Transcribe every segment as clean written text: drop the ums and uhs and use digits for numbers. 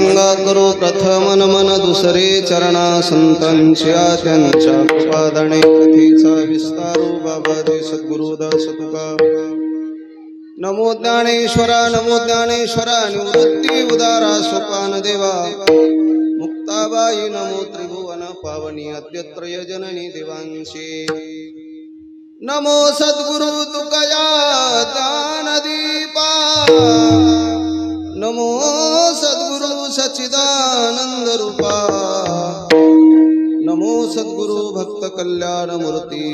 गंगा करो प्रथम नमन दुसरे चरणा संतांच्या त्यांच्या कृपादाने कथेचा विस्तारो बाबा दे सद्गुरु दास तुका नमो ज्ञानेश्वरा निवृत्ती उदारा सोपान देवा मुक्ताबाई नमो त्रिभुवन पावनी अद्यत्रय जननी देवांशी नमो सद्गुरु तुकया दानदीपा नमो सद्गुरु सच्चिदानंद रूपा नमो सद्गुरु भक्त कल्याण मूर्ती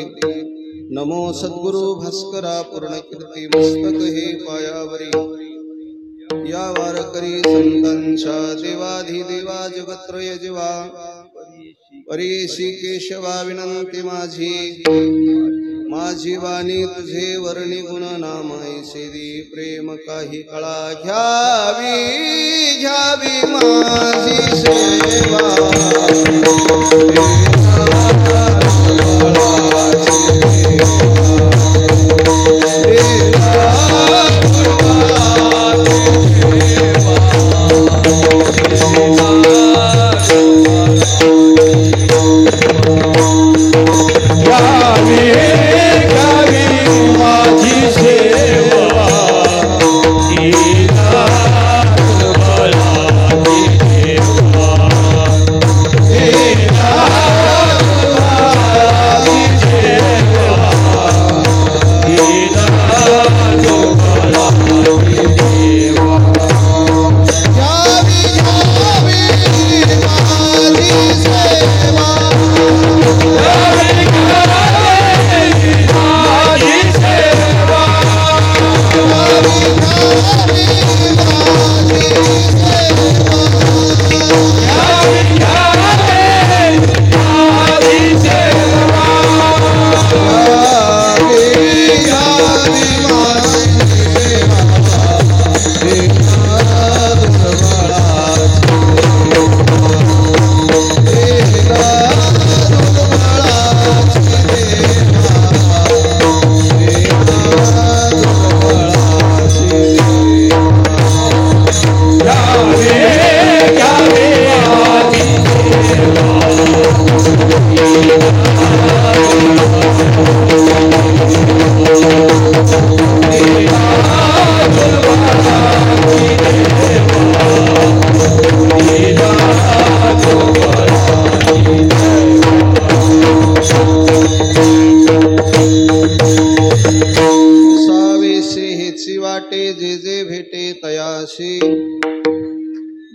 नमो सद्गुरु भास्करा पूर्ण कीर्ती मस्तक हे पायावरी या वारकरी संतांच्या देवाधिदेवा जगत्रय जीवा परीशी केशवा विनंती माझी वाणी तुझे वर्णी गुण नाम ऐसेदी प्रेम काही कळा घ्यावी माझी सेवा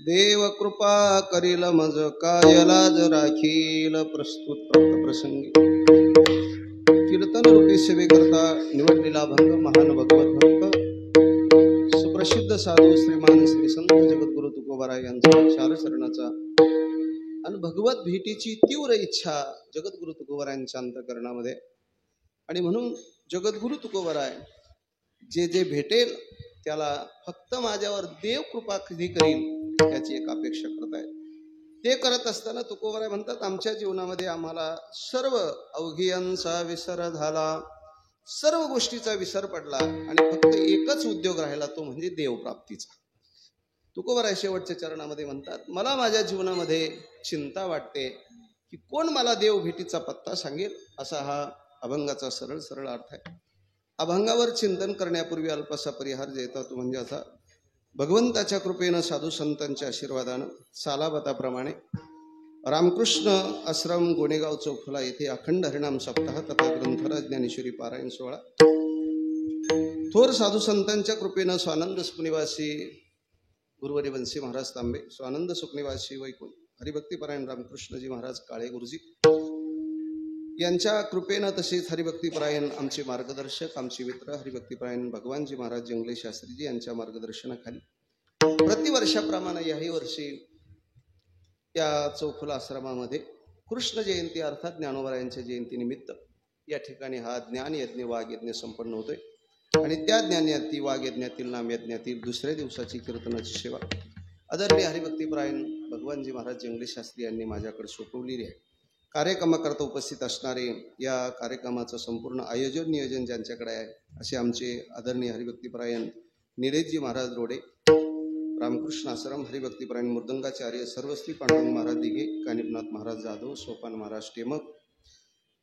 देव कृपा करील मज कायला ज राखील प्रस्तुत प्रसंगी कीर्तन रूपी सेवेकरता निवडलेला भंग महान भगवत भक्त सुप्रसिद्ध साधू श्रीमान श्री संत जगद्गुरु तुकोबाराय यांचा चार चरणाचा आणि भगवत भेटीची तीव्र इच्छा जगद्गुरु तुकोबारायांच्या अंतःकरणामध्ये आणि म्हणून जगद्गुरु तुकोबाराय जे भेटेल त्याला फक्त माझ्यावर देव कृपा कधी करील याची एक अपेक्षा करताय। ते करत असताना तुकोबाराय म्हणतात आमच्या जीवनामध्ये आम्हाला सर्व अवघियांचा विसर झाला, सर्व गोष्टीचा विसर पडला आणि फक्त एकच उद्योग राहिला तो म्हणजे देवप्राप्तीचा। तुकोबाराय शेवटच्या चरणामध्ये म्हणतात मला माझ्या जीवनामध्ये चिंता वाटते की कोण मला देव भेटीचा पत्ता सांगेल, असा हा अभंगाचा सरळ सरळ अर्थ आहे। अभंगावर चिंतन करण्यापूर्वी अल्पसा परिहार जे येतो तो म्हणजे असा भगवंताच्या कृपेनं साधू संतांच्या आशीर्वादानं सालाबताप्रमाणे रामकृष्ण आश्रम गोणेगाव चौफुला येथे अखंड हरिनाम सप्ताह तथा ग्रंथराज ज्ञानेश्वरी पारायण सोहळा थोर साधू संतांच्या कृपेनं स्वानंद सुखनिवासी गुरुवरी वंशी महाराज तांबे, स्वानंद सुखनिवासी वैकुंठ हरिभक्तीपरायण रामकृष्णजी महाराज काळे गुरुजी यांच्या कृपेनं तसेच हरिभक्तीपरायण आमचे मार्गदर्शक आमचे मित्र हरिभक्तीपरायण भगवानजी महाराज जंगले शास्त्रीजी यांच्या मार्गदर्शनाखाली प्रतिवर्षाप्रमाणे याही वर्षी या चौफुला आश्रमामध्ये कृष्ण जयंती अर्थात ज्ञानोबारायांच्या जयंतीनिमित्त या ठिकाणी हा ज्ञान यज्ञ वाघ यज्ञ संपन्न होतोय आणि त्या ज्ञान यज्ञ वाघ यज्ञातील नाम यज्ञातील दुसऱ्या दिवसाची कीर्तनाची सेवा आदरणीय हरिभक्तीपरायण भगवानजी महाराज जंगले शास्त्री यांनी माझ्याकडे सोपवलेली आहे। कार्यक्रमाकरता उपस्थित असणारे या कार्यक्रमाचं संपूर्ण आयोजन नियोजन ज्यांच्याकडे आहे असे आमचे आदरणीय हरिभक्तीपरायण निलेशजी महाराज रोडे, रामकृष्ण आश्रम हरिभक्तीपरायण मृदंगाचार्य सर्वश्री पांडुरंग महाराज दिघे, कानिपनाथ महाराज जाधव, सोपान महाराज टेमक,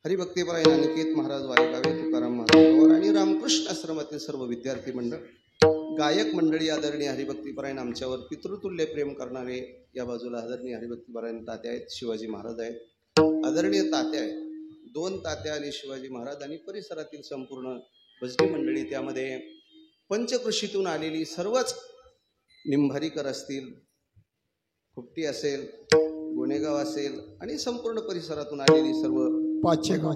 हरिभक्तीपरायण अनिकेत महाराज वायगावे, तुकाराम महाराज पवार आणि रामकृष्ण आश्रमातील सर्व विद्यार्थी मंडळ, गायक मंडळी, आदरणीय हरिभक्तीपरायण आमच्यावर पितृतुल्य प्रेम करणारे या बाजूला आदरणीय हरिभक्तीपरायण तात्या आहेत, शिवाजी महाराज आहेत, आदरणीय तात्या आहेत, 2 तात्या आणि शिवाजी महाराज आणि परिसरातील संपूर्ण भजनी मंडळी, त्यामध्ये पंचकृषीतून आलेली सर्वच निंभारीकर असतील, खुपटी असेल, गोनेगाव असेल आणि संपूर्ण परिसरातून आलेली सर्व पाचेगाव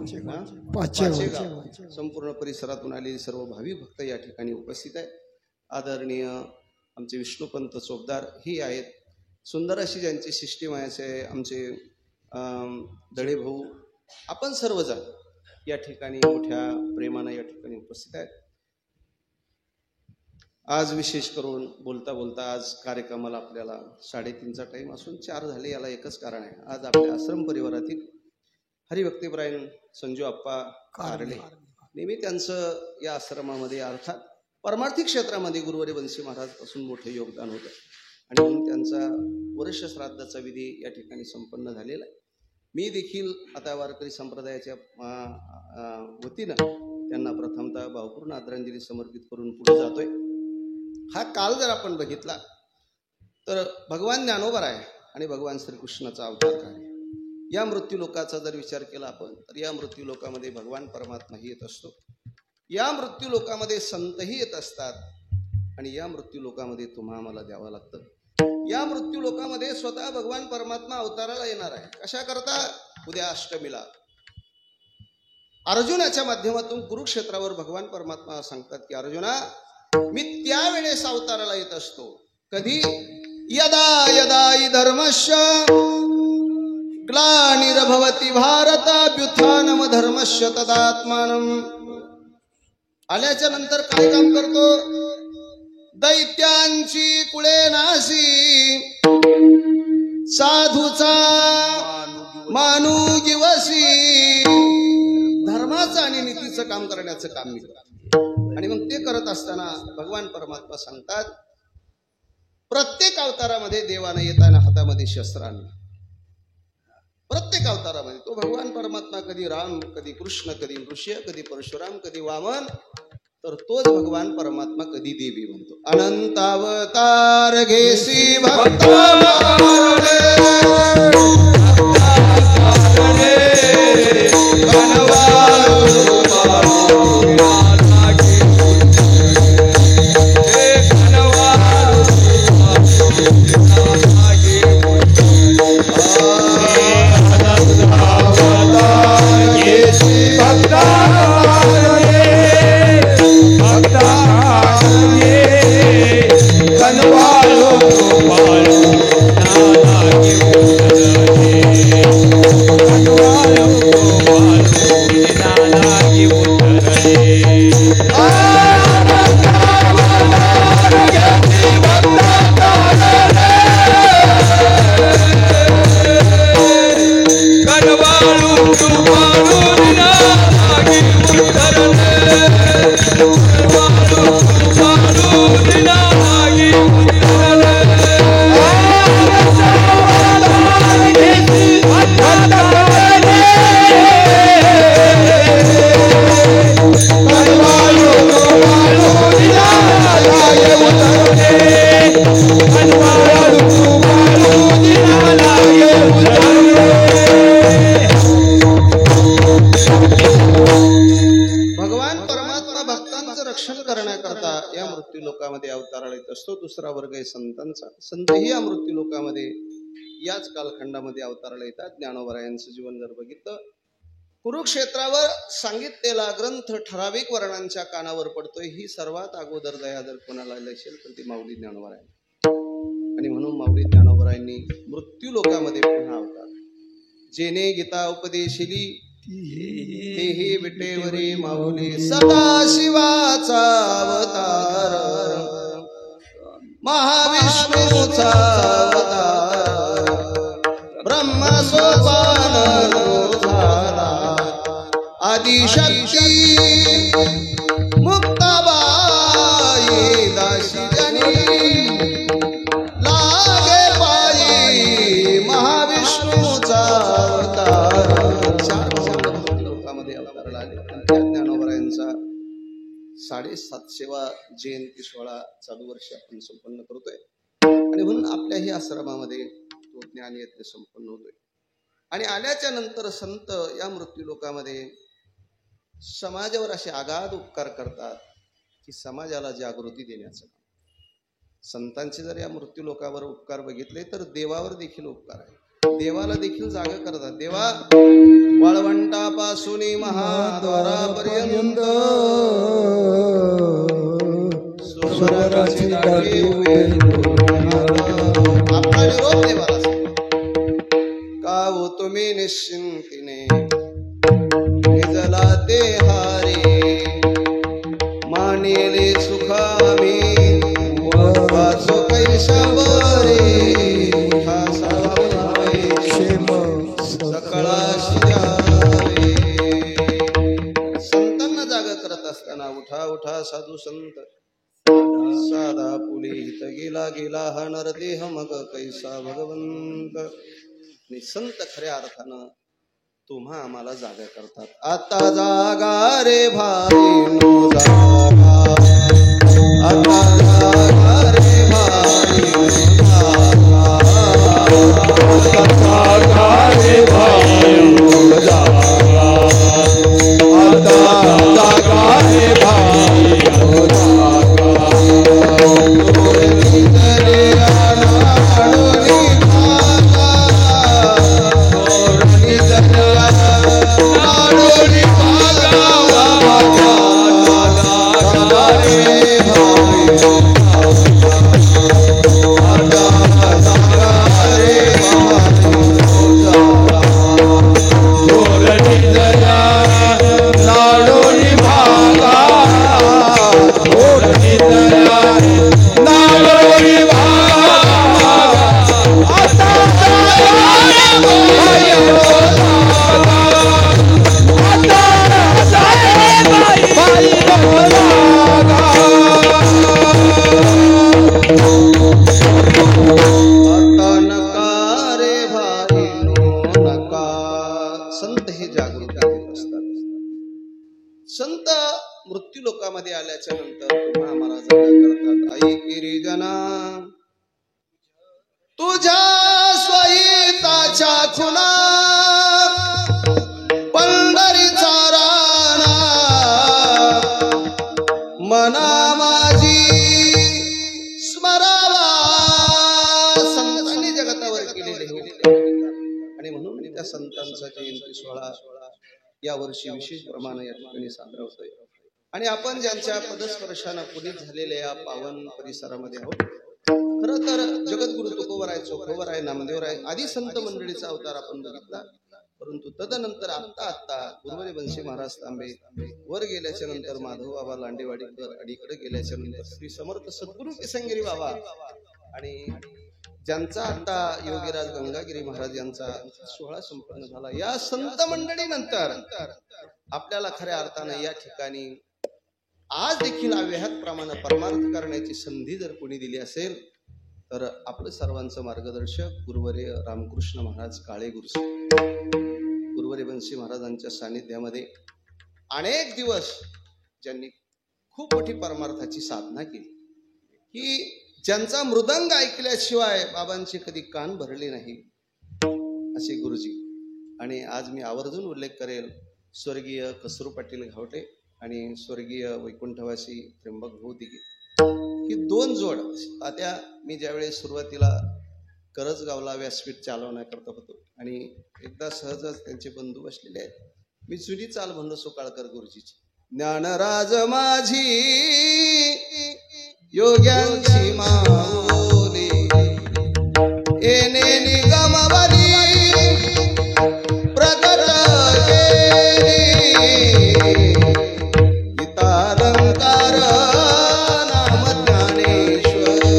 संपूर्ण परिसरातून आलेली सर्व भाविक भक्त या ठिकाणी उपस्थित आहेत. आदरणीय आमचे विष्णुपंत चोपदार ही आहेत. सुंदर अशी ज्यांची शिष्टीमायाचे आमचे दळे भाऊ, आपण सर्वजण या ठिकाणी मोठ्या प्रेमानं या ठिकाणी उपस्थित आहेत. आज विशेष करून बोलता बोलता आज कार्यक्रमाला आपल्याला 3:30चा टाईम असून 4 झाले. याला एकच कारण आहे. आज आपल्या आश्रम परिवारातील हरिभक्तीपरायण संजू आप्पा कारले, नेहमी त्यांचं या आश्रमामध्ये अर्थात परमार्थिक क्षेत्रामध्ये गुरुवारी बन्सी महाराज पासून मोठे योगदान होतं आणि म्हणून त्यांचा वर्ष श्राद्धाचा विधी या ठिकाणी संपन्न झालेला आहे. मी देखील आता वारकरी संप्रदायाच्या वतीनं त्यांना प्रथमतः भावपूर्ण आदरांजली समर्पित करून पुढे जातोय. हा काल जर आपण बघितला तर भगवान ज्ञानोबा आहे आणि भगवान श्रीकृष्णाचा अवतार काय. या मृत्यू लोकाचा जर विचार केला आपण तर या मृत्यू लोकामध्ये भगवान परमात्माही येत असतो, या मृत्यू लोकामध्ये संतही येत असतात आणि या मृत्यू लोकामध्ये तुम्हा आम्हाला द्यावं लागतं. या मृत्यू लोकामध्ये स्वतः भगवान परमात्मा अवताराला येणार आहे. कशा करता? उद्या अष्टमीला अर्जुनाच्या माध्यमातून कुरुक्षेत्रावर भगवान परमात्मा सांगतात की अर्जुना, मी त्यावेळेस अवताराला येत असतो. कधी? यदा यदा हि धर्मस्य ग्लानिर्भवति भारत अभ्युत्थानम धर्मस्य तदात्मानम. आल्याच्या नंतर काय काम करतो? दैत्यांची कुळे नासी, साधूचा मानू गिवसी. धर्माचं आणि नीतीचं काम करण्याचं काम मी करतो. आणि मग ते करत असताना भगवान परमात्मा सांगतात, प्रत्येक अवतारामध्ये देवाने येताना हातामध्ये शस्त्र आणलं. प्रत्येक अवतारामध्ये तो भगवान परमात्मा कधी राम, कधी कृष्ण, कधी नृसिंह, कधी परशुराम, कधी वामन, तर तोच भगवान परमात्मा कधी देवी म्हणतो. अनंत अवतार घेसी भक्ता दुसरा वर्ग आहे संतांचा. संतही या मृत्यू लोकामध्ये याच कालखंडामध्ये अवताराला येतात. ज्ञानोबरायांचं जीवन जर बघितलं, कुरुक्षेत्रावर सांगितलेला ग्रंथ ठराविक वर्णांच्या कानावर पडतोय. ही सर्वात अगोदर दया जर कोणाला असेल तर ती माऊली ज्ञानोबराय. आणि म्हणून माऊली ज्ञानोबरायांनी मृत्यू लोकामध्ये पुन्हा अवतार. जेने गीता उपदेशिली तेही विटेवरी माऊली, सदाशिवाचा अवतार, महाविष्णूचा अवतार, ब्रह्म सोपान झाला, आदिशक्ती मुक्ताबाई दासी जनी, सातशेवा जयंती सोहळा चालू वर्षी आपण संपन्न करतोय आणि म्हणून आपल्याही आश्रमामध्ये तो ज्ञान यज्ञ संपन्न होतोय. आणि आल्याच्या नंतर संत या मृत्यू लोकामध्ये समाजावर असे आगाध उपकार करतात की समाजाला जागृती देण्याचं काम. संतांचे जर या मृत्यू लोकांवर उपकार बघितले तर देवावर देखील उपकार आहे. देवाला देखील जागा करतात. देवा वाळवंटापासून महाद्वारापर्यंत आपला निरोप देवाला का हो तुम्ही निश्चिंतीने निजला ते हारे मानिले सुखामी वाचो कैसा बरे संतांना जागा करत असताना उठा उठा साधू संत साधा पुले हित गेला गेला हा नरदेह मग कैसा भगवंत. आणि संत खऱ्या अर्थानं तुम्हा आम्हाला जागा करतात. आता जागा रे भाई नो जागा, आता जागा रे भाई नो जागा, आता जागा रे भाई नो जागा, आता जागा रे भाई नो जागा. संत मृत्यू लोकांमध्ये आल्याच्या नंतर तुम्हा आम्हाला जागा करतात. आई गिरिजना तुझ्या स्वहिताच्या खुना पंढरीचा राणा मना माझी स्मरावा. संतांनी जगतावर केलेले आणि म्हणून त्या संतांचा जयंती सोहळा या वर्षी विशेष प्रमाणे या ठिकाणी साजरा होतोय. आणि आपण ज्यांच्या पदस्पर्शानं पुनीत झालेल्या या पावन परिसरामध्ये आहोत. खरं तर जगद्गुरु तुकोबराय, चोखोबराय, नामदेवराय आदी संत मंडळीचा अवतार आपण बघितला. परंतु तदनंतर आत्ता गुरुवरे बंसी महाराज तांबे वर गेल्याच्या नंतर माधव बाबा लांडेवाडीकर अडीकडे गेल्याच्या नंतर श्री समर्थ सद्गुरु केसंगिरी बाबा आणि ज्यांचा आता योगीराज गंगागिरी महाराज यांचा सोहळा संपन्न झाला. या संत मंडळी नंतर आपल्याला खऱ्या अर्थाने या ठिकाणी आज देखील अव्याहत प्रमाणे परमार्थ करण्याची संधी जर कोणी दिली असेल तर आपलं सर्वांचं मार्गदर्शक गुरुवर्य रामकृष्ण महाराज काळे गुरुवर्य बंसी महाराजांच्या सानिध्यामध्ये अनेक दिवस ज्यांनी खूप मोठी परमार्थाची साधना केली की ज्यांचा मृदंग ऐकल्याशिवाय बाबांचे कधी कान भरले नाही असे गुरुजी. आणि आज मी आवर्जून उल्लेख करेल स्वर्गीय कसरू पाटील घावटे आणि स्वर्गीय वैकुंठवासी त्र्यंबक भाऊ दिघे ही दोन जोड. आता मी ज्यावेळेस सुरुवातीला करजगावला व्यासपीठ चालवण्याकरता होतो आणि एकदा सहजच त्यांचे बंधू बसलेले आहेत. मी जुनी चाल म्हणलो सुकाळकर गुरुजीची. ज्ञानराज माझी योग्यांची माऊली येणे निगमवली प्रकट केली गीतालंकार नाम ज्ञानेश्वरी.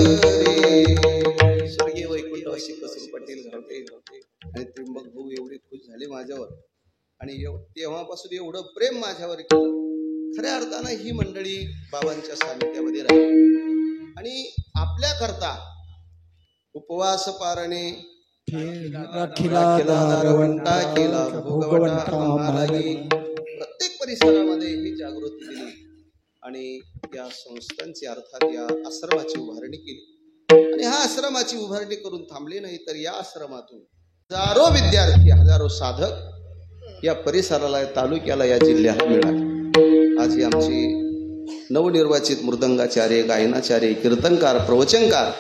स्वर्गीय वैकुंठवासी कसरू पाटील घावटे आणि त्र्यंबक भाऊ एवढे खुश झाले माझ्यावर आणि तेव्हापासून एवढं प्रेम माझ्यावर केलं. खऱ्या अर्थानं ही मंडळी बाबांच्या सानिध्यामध्ये राहिली आणि आपल्या करता उपवास पारणे प्रत्येक परिसरामध्ये ही जागृती दिली. आणि या संस्थांची अर्थात या आश्रमाची उभारणी केली आणि हा आश्रमाची उभारणी करून थांबले नाही तर या आश्रमातून हजारो विद्यार्थी हजारो साधक या परिसराला तालुक्याला या जिल्ह्याला मिळाले। आज ही आमची नवनिर्वाचित मृदंगाचार्य गायनाचार्य कीर्तनकार प्रवचनकार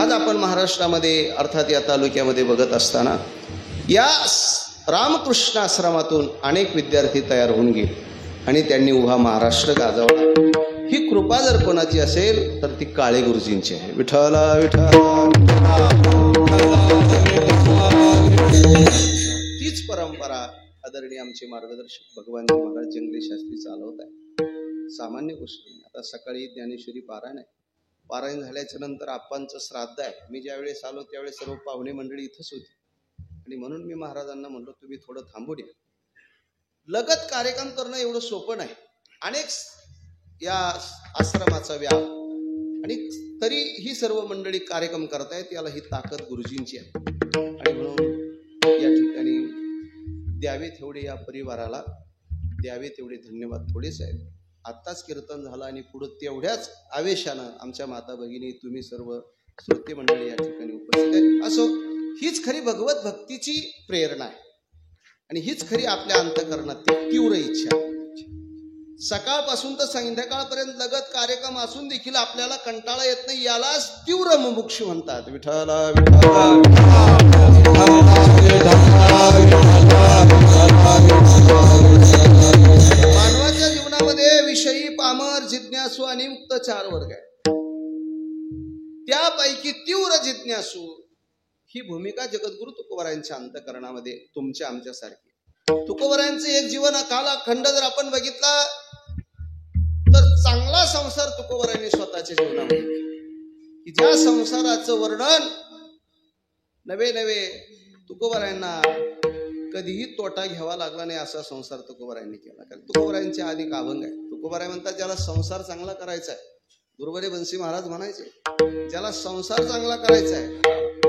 आज आपण महाराष्ट्रामध्ये अर्थात या तालुक्यामध्ये बघत असताना या रामकृष्ण आश्रमातून अनेक विद्यार्थी तयार होऊन गेले आणि त्यांनी उभा महाराष्ट्र गाजवला। ही कृपा जर कोणाची असेल तर ती काळे गुरुजींची आहे। विठ्ठला विठ्ठला तीच परंपरा आदरणीय आमचे मार्गदर्शक भगवानजी महाराज जंगले शास्त्री चालवत आहे। सामान्य गोष्ट नाही। आता सकाळी ज्ञानेश्वरी पारायण आहे। पारायण झाल्याच्या नंतर आप्पांचं श्राद्ध आहे। मी ज्यावेळेस आलो त्यावेळेस सर्व पाहुणे मंडळी इथंच होती आणि म्हणून मी महाराजांना म्हणलो तुम्ही थोडं थांबू द्या। लगत कार्यक्रम करणं एवढं सोपं नाही। अनेक या आश्रमाचा व्याप आणि तरी ही सर्व मंडळी कार्यक्रम करतायत याला ही ताकद गुरुजींची आहे आणि म्हणून या ठिकाणी द्यावे तेवढे या परिवाराला द्यावे तेवढे धन्यवाद थोडेच आहेत। आत्ताच कीर्तन झालं आणि पुढे तेवढ्याच आवेशानं आमच्या माता भगिनी तुम्ही सर्व श्रोते मंडळी या ठिकाणी उपस्थित आहेत। असो हीच खरी भगवत भक्तीची प्रेरणा आहे आणि हीच खरी आपल्या अंतःकरणात तीव्र इच्छा। सकाळपासून तर संध्याकाळपर्यंत लगत कार्यक्रम असून देखील आपल्याला कंटाळा येत नाही यालाच तीव्र मुमुक्षु म्हणतात। विठ्ठला मानवाच्या जीवनामध्ये विषयी पामर जिज्ञासू आणि मुक्त चार वर्ग आहेत। त्यापैकी तीव्र जिज्ञासू ही भूमिका जगद्गुरु तुकोबारायांच्या अंतःकरणामध्ये तुमच्या आमच्यासारखी। तुकोबारायांचं एक जीवन कालखंड जर आपण बघितला तर चांगला संसार तुकोबारायांनी स्वतःच्या जीवनामध्ये की ज्या संसाराचं वर्णन नवे नवे तुकोबारायांना कधीही तोटा घ्यावा लागला नाही असा संसार तुकोबारायांनी केला। कारण तुकोबारायांचे अधिक अभंग आहे। तुकोबाराय म्हणतात ज्याला संसार चांगला करायचा आहे गुरुवरे बंसी महाराज म्हणायचे ज्याला संसार चांगला करायचा आहे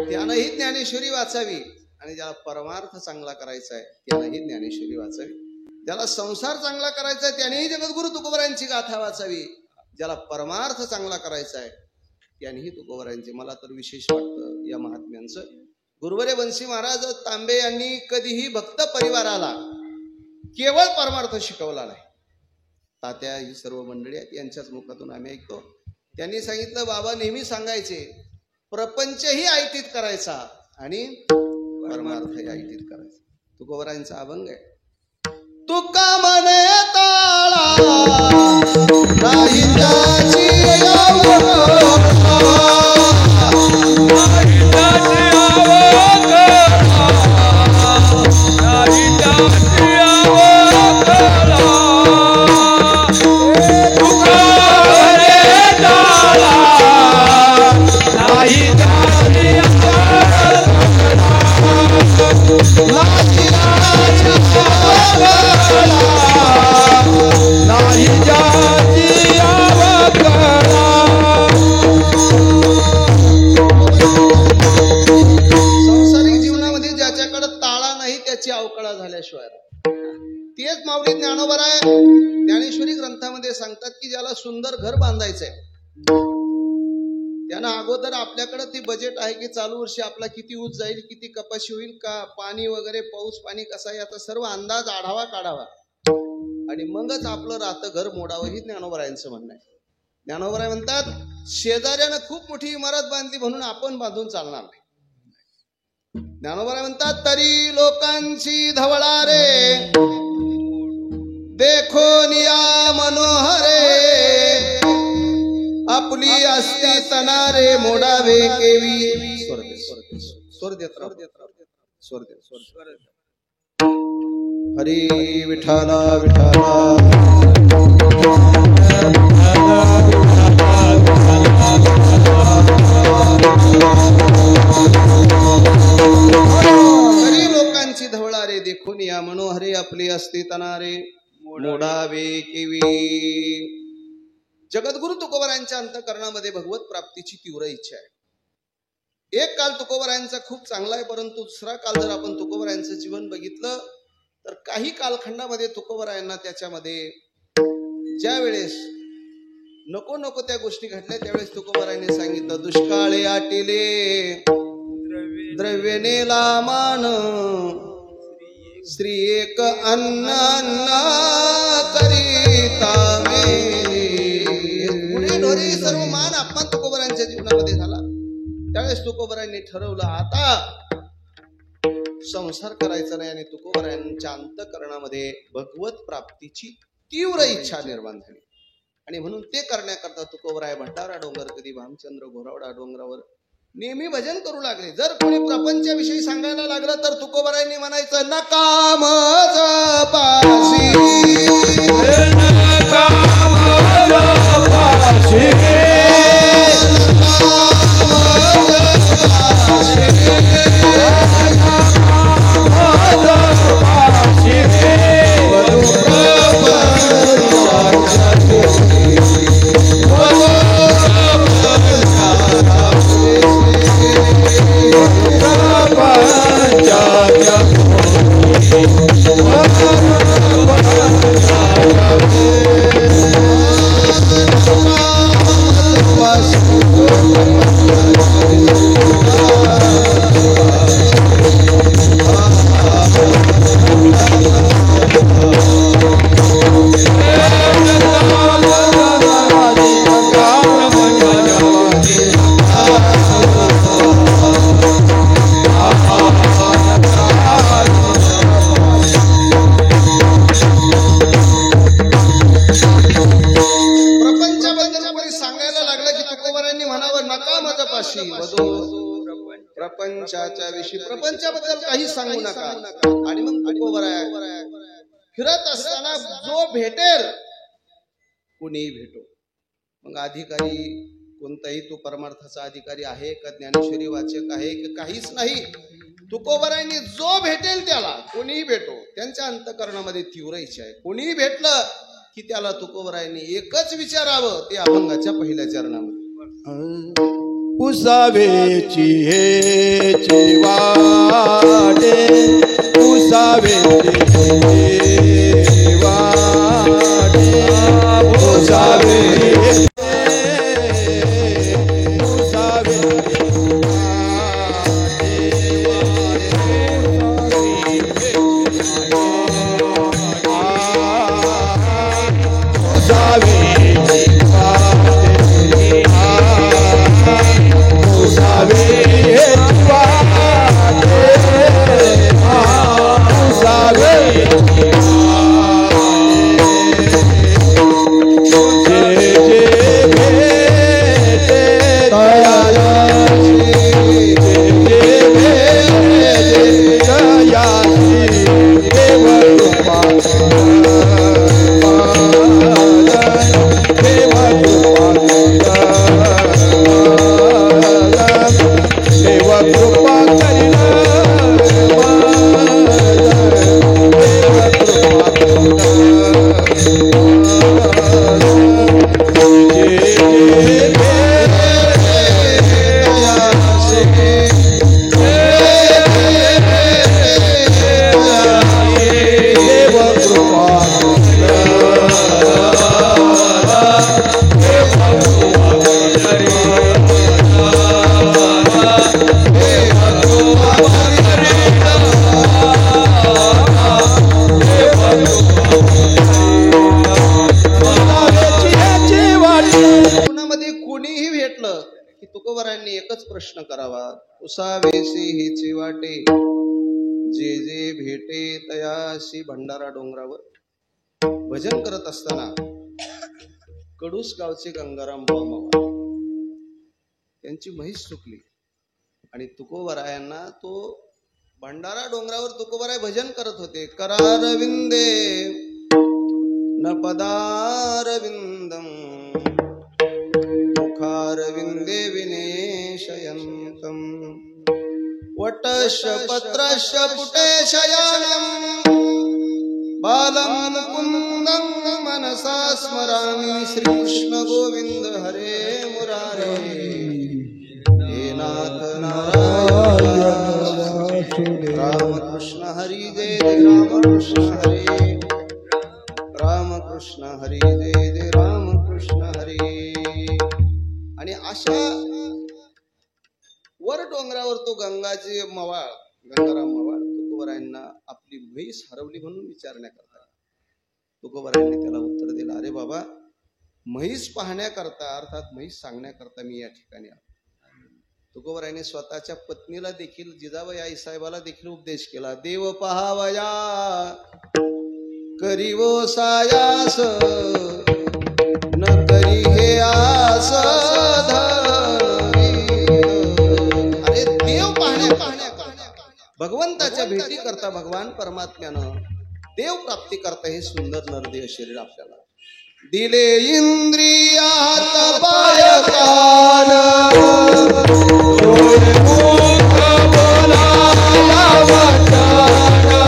त्यानंही ज्ञानेश्वरी वाचावी आणि ज्याला परमार्थ चांगला करायचा आहे त्यानंही ज्ञानेश्वरी वाचावी। ज्याला संसार चांगला करायचा आहे त्यानेही जगद्गुरु तुकोबारायांची गाथा वाचावी। ज्याला परमार्थ चांगला करायचा आहे त्यानेही तुकोबारायांची मला तर विशेष वाटतं या महात्म्यांचं। गुरुवरे बंसी महाराज तांबे यांनी कधीही भक्त परिवाराला केवळ परमार्थ शिकवला नाही। तात्या ही सर्व मंडळी आहेत यांच्याच मुखातून आम्ही ऐकतो। त्यांनी सांगितलं बाबा नेहमी सांगायचे प्रपंचही ऐटीत करायचा आणि परमार्थही ऐटीत करायचा। तुकोबारायांचा अभंग आहे तुका म्हणे ताळा नाही त्याची तेच माऊली ज्ञानोबराय ज्ञानेश्वरी ग्रंथामध्ये सांगतात की ज्याला सुंदर घर बांधायचंय त्यांना अगोदर आपल्याकडे ती बजेट आहे की चालू वर्षी आपला किती ऊस जाईल किती कपाशी होईल का पाणी वगैरे पाऊस पाणी कसा याचा सर्व अंदाज आढावा काढावा आणि मगच आपलं राहतं घर मोडावं ही ज्ञानोबरायांचं म्हणणं आहे। ज्ञानोबराय म्हणतात शेजाऱ्यानं खूप मोठी इमारत बांधली म्हणून आपण बांधून चालणार नाही। ज्ञानोबराय म्हणतात तरी लोकांची धवळा रे देखो निया मनोहरे आपली असती तनारे मोडावे केवी स्वर देत हरी विठ्ठला विठ्ठला तरी लोकांची धवळा रे देखून या मनोहरे आपली असती तनारे मोडावे केवी। जगद्गुरु तुकोबारायांच्या अंतःकरणामध्ये भगवत प्राप्तीची तीव्र इच्छा आहे। एक काल तुकोबारायांचा खूप चांगला आहे परंतु दुसरा काल जर आपण तुकोबारायांचं जीवन बघितलं तर काही कालखंडामध्ये तुकोबारायांना त्याच्यामध्ये ज्या वेळेस नको नको त्या गोष्टी घडल्या त्यावेळेस तुकोबारायांनी सांगितलं दुष्काळे आटिले द्रव्य नेला मान श्री एक अन्न अन्ना करिता पुढे ढोरे सर्व मान अपमान तुकोबारायांच्या जीवनामध्ये झाला। त्यावेळेस तुकोबारायांनी ठरवलं आता संसार करायचा नाही आणि तुकोबारायांच्या अंतःकरणामध्ये भगवत प्राप्तीची तीव्र इच्छा निर्माण झाली आणि म्हणून ते करण्याकरता तुकोबराय भंडारा डोंगर कधी भामचंद्र घोरावडा डोंगरावर नेहमी भजन करू लागले। जर कोणी प्रपंचाविषयी सांगायला लागलं तर तुकोबरायांनी म्हणायचं नकाम जपासी प्रपंचाच्या विषयी प्रपंचाबद्दल काही सांगू नका। आणि मग तुकोबराय फिरत असताना जो भेटेल कोणीही भेटो, मग अधिकारी कोणताही तो परमार्थाचा अधिकारी आहे का ज्ञानेश्वरी वाचक आहे की काहीच नाही, तुकोबरायांनी जो भेटेल त्याला कोणीही भेटो त्यांच्या अंतःकरणामध्ये तीव्र इच्छा आहे। कोणीही भेटलं की त्याला तुकोबरायांनी एकच विचारावं ते अभंगाच्या पहिल्या चरणामध्ये पुसावेची हेची वाटे पुसावेची वाटे पुसावे तुकोबरायांनी एकच प्रश्न करावा उसावेसी हिची वाटे जे जे भेटे तयासी भंडारा डोंगरावर भजन करत असताना कडूस गावचे गंगाराम बाबा त्यांची म्हैस चुकली आणि तुकोबरायांना तो भंडारा डोंगरावर तुकोबराय भजन करत होते। करारविंदे न पदारविंदम मुखारविंदे विनेशयन्तम वटश्च पत्रश्च पुटे शयानं बालं मुकुन्दं मनसा स्मरामि श्रीकृष्ण गोविंद हरे मुरारे हे नाथ नारायण रामकृष्ण हरि जय रामकृष्ण हरे रामकृष्ण हरि जय रामकृष्ण हरे। बळीराजे मवाळ गंगाराम मवाळ तुकोबरायांना आपली म्हैस हरवली म्हणून विचारण्याकरता तुकोबरायांनी त्याला उत्तर दिलं, अरे बाबा, म्हैस पाहण्याकरता अर्थात म्हैस सांगण्याकरता मी या ठिकाणी आलो. तुकोबरायांनी स्वतःच्या पत्नीला देखील, जिजाबाई आईसाहेबाला देखील उपदेश केला, देव पहावया करीवो सायास न करी हे आस अरे देव पाहण्या भगवंताच्या भेटी करता भगवान परमात्म्यानं देव प्राप्ती करता हे सुंदर नरदेह शरीर आपल्याला दिले. इंद्रियात पाय कान डोळे मुख बोलाया वाचाना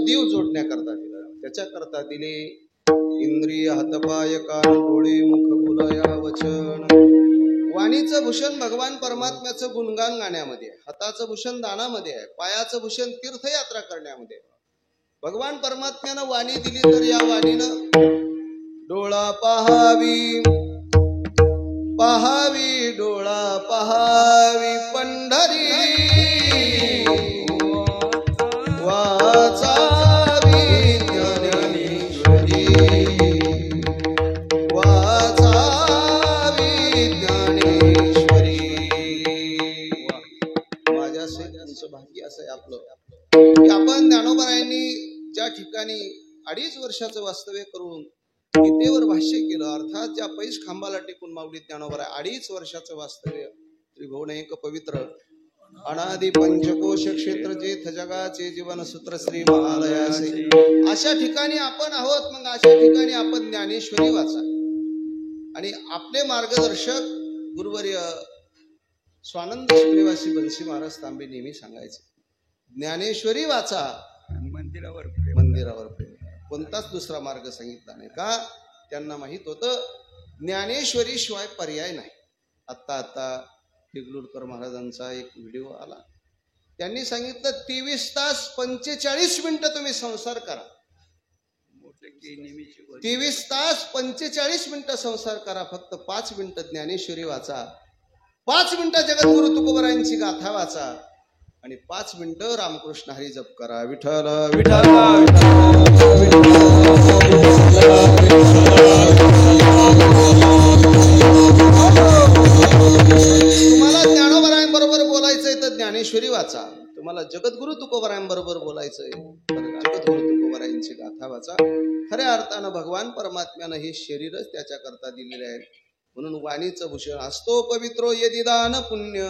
देव त्याच्याकरता दिले. इंद्रिय हातपाय कान डोळे मुख बोलाया वचन. वाणीचं भूषण भगवान परमात्म्याचं गुणगान गाण्यामध्ये, हाताचं भूषण दानामध्ये आहे, पायाचं भूषण तीर्थयात्रा करण्यामध्ये. भगवान परमात्म्यानं वाणी दिली तर या वाणीनं डोळा पहावी पहावी डोळा पहावी पंढरी वाचावी ज्ञानेश्वरी वाचावी ज्ञानेश्वरी. माझ्याचं भाग्य असं आहे आपलं की आपण ज्ञानोबरायांनी ज्या ठिकाणी 2.5 वर्षाचं वास्तव्य करून गीतेवर भाष्य केलं, अर्थात ज्या पैस खांबाला टेकून माऊली ज्ञानोबा 2.5 वर्षाचं वास्तव्य त्रिभुवन एक पवित्र अनादि पंचकोश क्षेत्र जेथ जगाचे जीवन सूत्र श्री महालयासे अशा ठिकाणी आपण आहोत. मग अशा ठिकाणी आपण ज्ञानेश्वरी वाचा. आणि आपले मार्गदर्शक गुरुवर्य स्वानंद श्रीनिवासी बंसी महाराज तांबे नेहमी सांगायचे, ज्ञानेश्वरी वाचा, मंदिरावर प्रेम. कोणताच दुसरा मार्ग सांगितला नाही. का? त्यांना माहित होतं ज्ञानेश्वरी शिवाय पर्याय नाही. आता हिगलूरकर महाराजांचा एक व्हिडिओ आला, त्यांनी सांगितलं 23 तास 45 मिनिटं तुम्ही संसार करा. 23 तास 45 मिनिटं संसार करा, फक्त 5 मिनिटं ज्ञानेश्वरी वाचा, 5 मिनिटं जगद्गुरु तुकोबरायांची गाथा वाचा आणि 5 मिनिटं रामकृष्ण हरी जप करा. विठ्ठल विठ्ठल तुम्हाला ज्ञानोबरायांबरोबर बोलायचंय तर ज्ञानेश्वरी वाचा. तुम्हाला जगद्गुरु तुकोबरायांबरोबर बोलायचंय तर जगद्गुरु तुकोबरायांची गाथा वाचा. खऱ्या अर्थानं भगवान परमात्म्यानं हे शरीरच त्याच्याकरता दिलेले आहे. म्हणून वाणीचं भूषण असतो पवित्रो यदि दान पुण्य,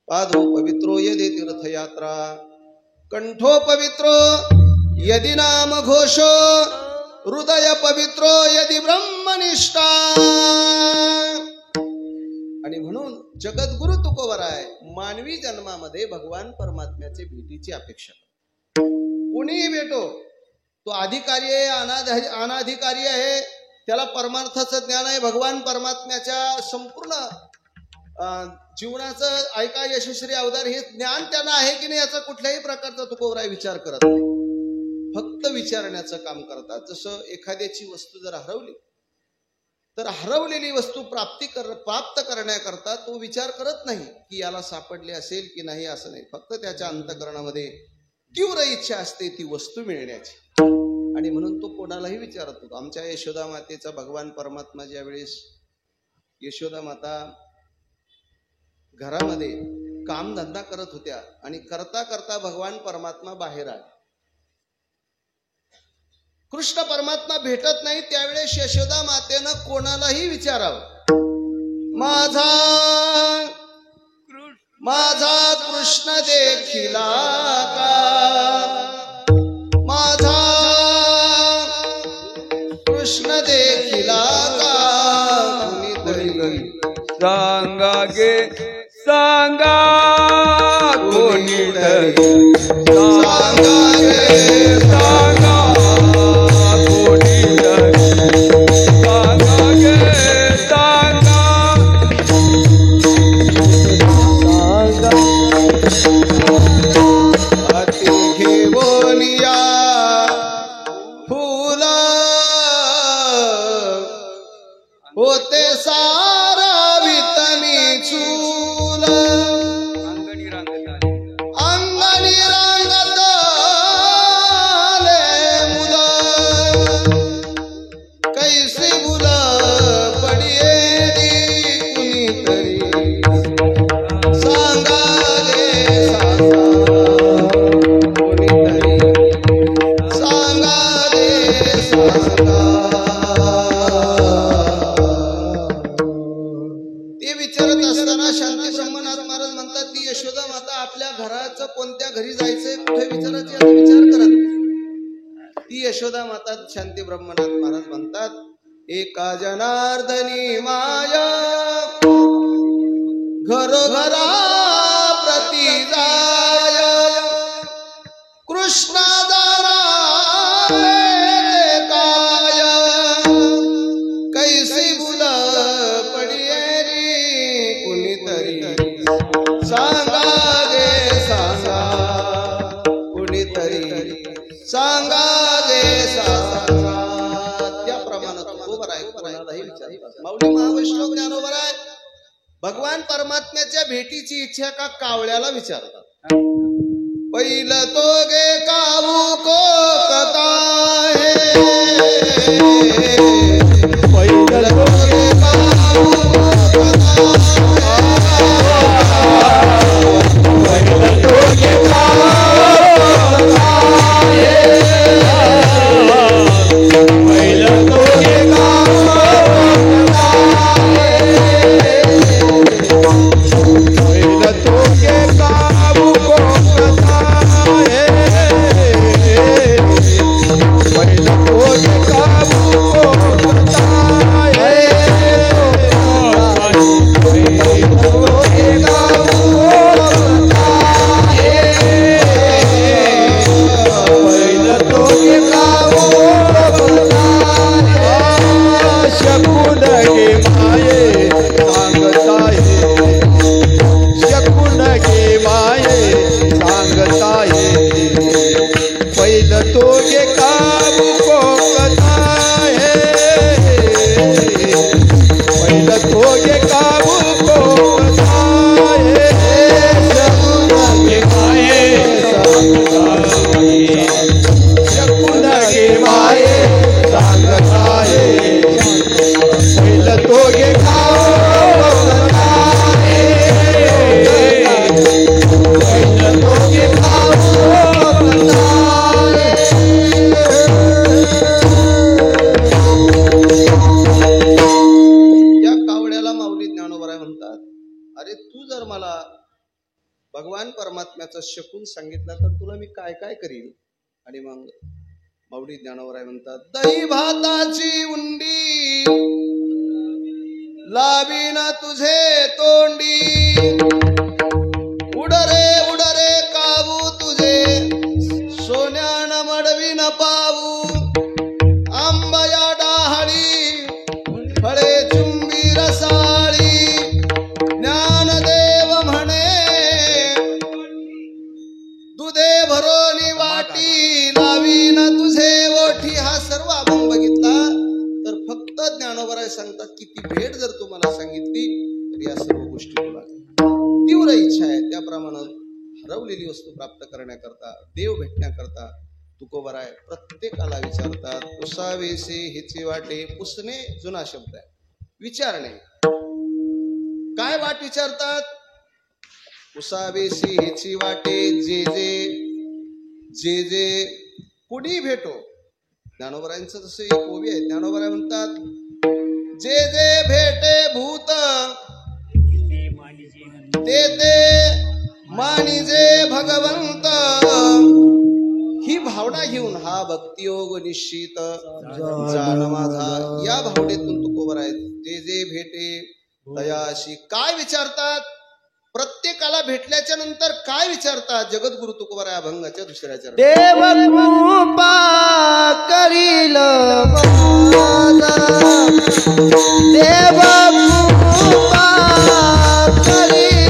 पादो पवित्रो यदि तीर्थयात्रा, कंठो पवित्रो यदि नाम घोषो, हृदय पवित्रो यदि ब्रह्मनिष्ठा. आणि म्हणून जगद्गुरु तुकोबराय मानवी जन्मामध्ये भगवान परमात्म्याचे भेटीची अपेक्षा करतो. कोणीही भेटो, तो अधिकारी आहे अनाधिकारी आहे, त्याला परमार्थाचं ज्ञान आहे, भगवान परमात्म्याच्या संपूर्ण जीवनाचं ऐका यशस्वी अवतार हे ज्ञान त्यांना आहे की नाही याचा कुठल्याही प्रकारचा तुकोबराय विचार करत नाही. फक्त विचारण्याचं काम करतात. जसं एखाद्याची वस्तू जर हरवली तर हरवलेली वस्तू प्राप्त करण्याकरता तो विचार करत नाही की याला सापडले असेल की नाही, असं नाही. फक्त त्याच्या अंतःकरणामध्ये तीव्र इच्छा असते ती वस्तू मिळण्याची, आणि म्हणून तो कोणालाही विचारत होतो. आमच्या यशोदा मातेचा भगवान परमात्मा ज्या वेळेस यशोदा माता घरामध्ये कामधंदा करत होत्या आणि करता करता भगवान परमात्मा बाहेर आले. कृष्ण परमात्मा भेटत नाही, त्यावेळेस यशोदा मातेनं कोणालाही विचारावं, माझा कृष्ण देखिला का, माझा कृष्ण देखिला का, कुणीतरी सांगा गे सांगा कोणीतरी सांगा गे सांगा कोणीतरी सांगा गे सांगा हाती घेऊन या फुला होते सारा वितनी चूल, अंगणी रांगत आले मुला, कैसी मुला पडियेली कुणीतरी सांगा रे सांगा, कुणीतरी सांगा रे सांगा. ते विचारत असताना शांती ब्रह्मनाथ महाराज म्हणतात ती यशोदा माता आपल्या घराचं कोणत्या घरी जायचंय कुठे विचारायचे याचा विचार करत नाही. ती यशोदा माता शांती ब्रह्मनाथ महाराज म्हणतात एका जनार्दनी माया घरोघरा प्रति जाय, कृष्ण काय कैसी बुल पडियेरी कुणीतरी सांगा गे सांगा, कुणीतरी सांगा गे सांगा. त्याप्रमाणे तुकोबराय कोणालाही विचारतात. माऊली महावैष्णव ज्ञानोबराय भगवान परमात्म्याच्या भेटीची इच्छा का कावळ्याला विचारतात. पहिलं तो गे कावू को कथा है, पहिलं तो गे कावू को कथा है, पहिलं तो गे कावू कथा है, पहिलं तो गे कावू कथा है, पहिलं तो गे कावू को कथा है, पहिलं तो गे कावू को कथा है, पहिलं तो गे कावू को कथा है, पहिलं तो गे कावू को कथा है. शकुन गे माये सांगता है, शकुन गे माये सांगता है, पहिलं तो गे कावू को कथा है, पहिलं तो गे कावू को कथा है. शकुन गे माये सांगता है, शकुन गे माये सांगता है, पहिलं तो गे कावू को कथा है, पहिलं तो गे कावू को कथा है. या कावड्याला माऊली ज्ञानोबराय म्हणतात अरे तू जर मला भगवान परमात्म्याचा शकुन सांगितला तर तुला मी काय काय करील. आणि मग माऊली ज्ञानोबराय म्हणतात दही भाताची उंडी लावीन तुझे तोंडी उड रे कावू तुझे सोन्यान मडवीन पावू आंबया डाहळी फळे चुंबी रसाळी ज्ञानदेव म्हणे दुधे भरोनी वाटी लावीन तुझे ओठी. हा सर्व आपण बघितला तर फक्त ज्ञानोबराय सांगतात की ती भेट जर तुम्हाला सांगितली तर या सर्व गोष्टी तुला तीव्र इच्छा आहे त्याप्रमाणे हरवलेली वस्तू प्राप्त करण्याकरता देव भेटण्याकरता तुकोबराय प्रत्येकाला विचारतात. पुसावेसे हेचे वाटे. पुसणे जुना शब्द आहे, विचारणे. काय वाट विचारतात? पुसावेसे हेची वाटे जे जे जे कुणी भेटो. ज्ञानोबरायांचं जसं एक ओवी आहे. ज्ञानोबराय म्हणतात जे जे भेटे भूत ते ते मानिजे भगवंत. ही भावना घेऊन हा भक्तियोग निश्चित जाण माझा या भावनेतून तुकोबराय जे जे भेटे तयाशी. काय विचारतात? प्रत्येकाला भेटल्याच्या नंतर काय विचारतात? जगद्गुरु तुकोबराय अभंगाच्या दुसऱ्या चरणात देव कृपा करील देव कृपा करील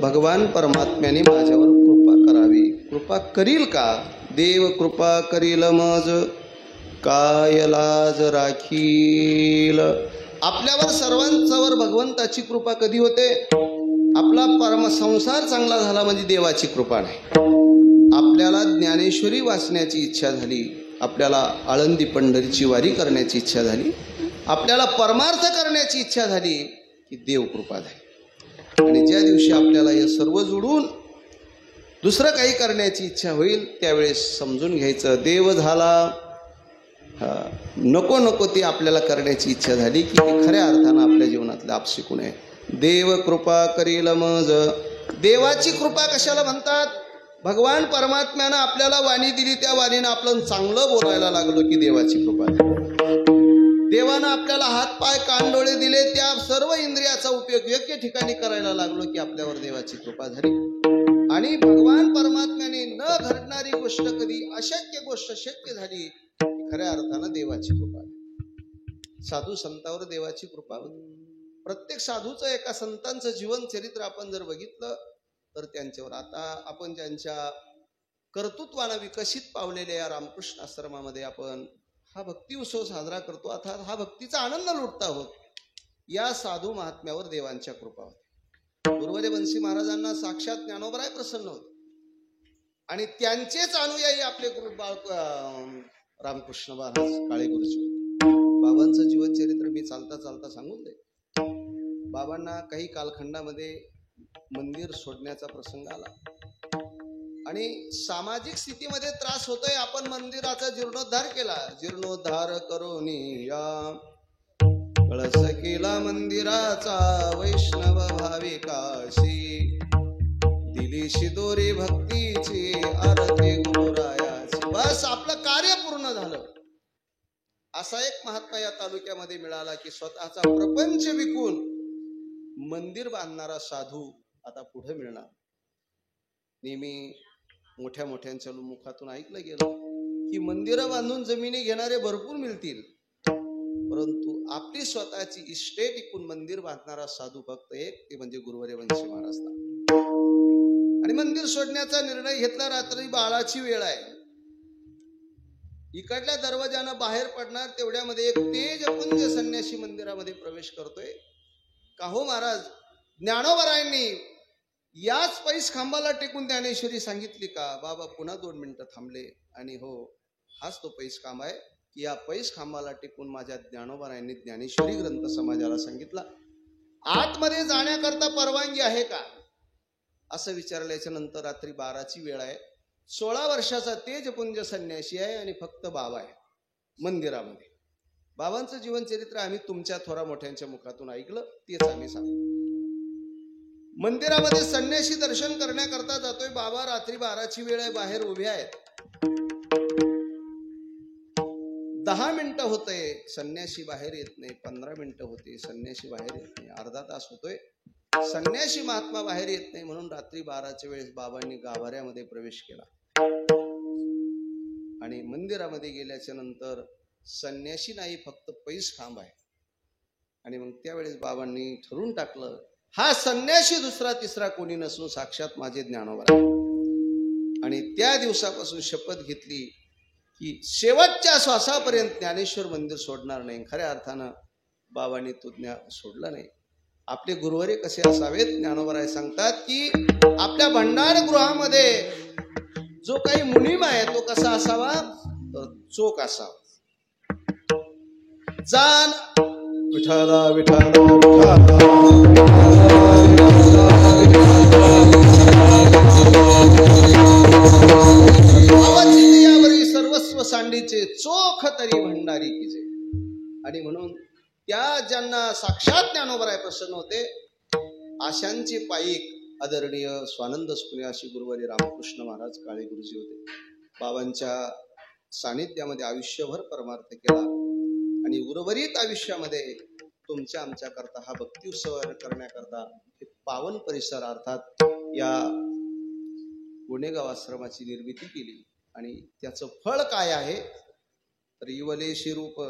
भगवान परमात्म्याने माझ्यावर कृपा करावी. कृपा करील का? देव कृपा करील मज काय लाज राखील. आपल्यावर सर्वांच्यावर भगवंताची कृपा कधी होते? आपला परम संसार चांगला झाला म्हणजे देवाची कृपा नाही. आपल्याला ज्ञानेश्वरी वाचण्याची इच्छा झाली, आपल्याला आळंदी पंढरीची वारी करण्याची इच्छा झाली, आपल्याला परमार्थ करण्याची इच्छा झाली की देव कृपा झाली. आणि ज्या दिवशी आपल्याला हे सर्व जोडून दुसरं काही करण्याची इच्छा होईल त्यावेळेस समजून घ्यायचं देव झाला. नको नको ती आपल्याला करण्याची इच्छा झाली की खऱ्या अर्थानं आपल्या जीवनातलं आपसी गुण आहे. देव कृपा करील मज. देवाची कृपा कशाला म्हणतात? भगवान परमात्म्यानं आपल्याला वाणी दिली, त्या वाणीनं आपलं चांगलं बोलायला लागलो की देवाची कृपा झाली. देवानं आपल्याला हात पाय कान डोळे दिले, त्या सर्व इंद्रियाचा उपयोग योग्य ठिकाणी करायला लागलो की आपल्यावर देवाची कृपा झाली. आणि भगवान परमात्म्याने न घडणारी गोष्ट कधी अशक्य गोष्ट शक्य झाली, खऱ्या अर्थानं देवाची कृपा. साधू संतांवर देवाची कृपा होती. प्रत्येक साधूचं एका संतांचं जीवन चरित्र आपण जर बघितलं तर त्यांच्यावर, आता आपण ज्यांच्या कर्तृत्वानं विकसित पावलेल्या या रामकृष्ण आश्रमामध्ये आपण हा भक्ती उत्सव साजरा करतो, अर्थात हा भक्तीचा आनंद लुटता आहोत. या साधू महात्म्यावर देवांच्या कृपा होती. गुरुदेव बंसी महाराजांना साक्षात ज्ञानोबराय प्रसन्न होते आणि त्यांचेच अनुयायी आपले गुरु रामकृष्ण महाराज काळे गुरुजी होते. बाबांचं जीवनचरित्र मी चालता चालता सांगून दे. बाबांना काही कालखंडामध्ये मंदिर सोडण्याचा प्रसंग आला. आणि सामाजिक स्थितीमध्ये त्रास होतोय. आपण मंदिराचा जीर्णोद्धार केला, जीर्णोद्धार करोनी या कळस केला मंदिराचा वैष्णव भाविकाशी, दिली शिदोरी भक्तीची आरती गुरुरायाची. बस आपलं कार्य पूर्ण झालं. असा एक महात्मा या तालुक्यामध्ये मिळाला की स्वतःचा प्रपंच विकून मंदिर बांधणारा साधू आता पुढे मिळणार. नेहमी मोठ्या मोठ्यांच्या मुखातून ऐकलं गेलं की मंदिरं बांधून जमिनी घेणारे भरपूर मिळतील, परंतु आपली स्वतःची इस्टेट इकून मंदिर बांधणारा साधू फक्त एक, ते म्हणजे गुरुवर्य वंशी महाराज. आणि मंदिर सोडण्याचा निर्णय घेतला. रात्री 12ची वेळ आहे. इकडल्या दरवाजानं बाहेर पडणार तेवढ्यामध्ये एक तेजपुंज संन्यासी मंदिरामध्ये प्रवेश करतोय. का हो महाराज, ज्ञानोबरायांनी याच पैस खांबाला टेकून ज्ञानेश्वरी सांगितली का? बाबा पुन्हा 2 मिनिटं थांबले आणि हो, हाच तो पैस खांब आहे की या पैस खांबाला टेकून माझ्या ज्ञानोबरायांनी ज्ञानेश्वरी ग्रंथ समाजाला सांगितला. आतमध्ये जाण्याकरता परवानगी आहे का? असं विचारल्याच्या नंतर रात्री 12ची वेळ आहे. 16 वर्षाचा तेजपुंज संन्यासी आहे आणि फक्त बाबा आहे मंदिरामध्ये. बाबांचं जीवनचरित्र आम्ही तुमच्या थोरा मोठ्यांच्या मुखातून ऐकलं, तेच आम्ही सांगतो. मंदिरामध्ये संन्यासी दर्शन करण्याकरता जातोय बाबा. रात्री 12ची वेळ आहे, बाहेर उभे आहेत. 10 मिनिटं होते, संन्यासी बाहेर येत नाही. 15 मिनिटं होते, संन्यासी बाहेर येत नाही. अर्धा तास होतोय, संन्यासी महात्मा बाहेर येत नाही. म्हणून रात्री 12च्या वेळेस बाबांनी गाभाऱ्यामध्ये प्रवेश केला आणि मंदिरामध्ये गेल्याच्या नंतर संन्यासी नाही, फक्त पैस खांब आहे. आणि मग त्यावेळेस बाबांनी ठरवून टाकलं, हा संन्यासी दुसरा तिसरा कोणी नसून साक्षात माझे ज्ञानोबा. आणि त्या दिवसापासून शपथ घेतली की शेवटच्या श्वासापर्यंत ज्ञानेश्वर मंदिर सोडणार नाही. खऱ्या अर्थानं बाबांनी तो सोडला नाही. आपले गुरुवारी कसे असावेत? ज्ञानोबराय सांगतात की आपल्या भंडार गृहामध्ये जो काही मुनीम आहे तो कसा असावा? तर चोख असावा. जाण विठाला विठाला यावरी सर्वस्व सांडीचे चोख तरी भंडारी कीजे. आणि म्हणून त्या ज्यांना साक्षात ज्ञानोबराय प्रसन्न होते अशांचे पायिक आदरणीय स्वानंद सुपुन्यासी गुरुवारी रामकृष्ण महाराज काळे गुरुजी होते. बाबांच्या सानिध्यामध्ये आयुष्यभर परमार्थ केला आणि उर्वरित आयुष्यामध्ये तुमच्या आमच्या करता हा भक्ती उत्सव करण्याकरता हे पावन परिसर अर्थात या गुणेगाव आश्रमाची निर्मिती केली. आणि त्याचं फळ काय आहे? तर इवले शिरूप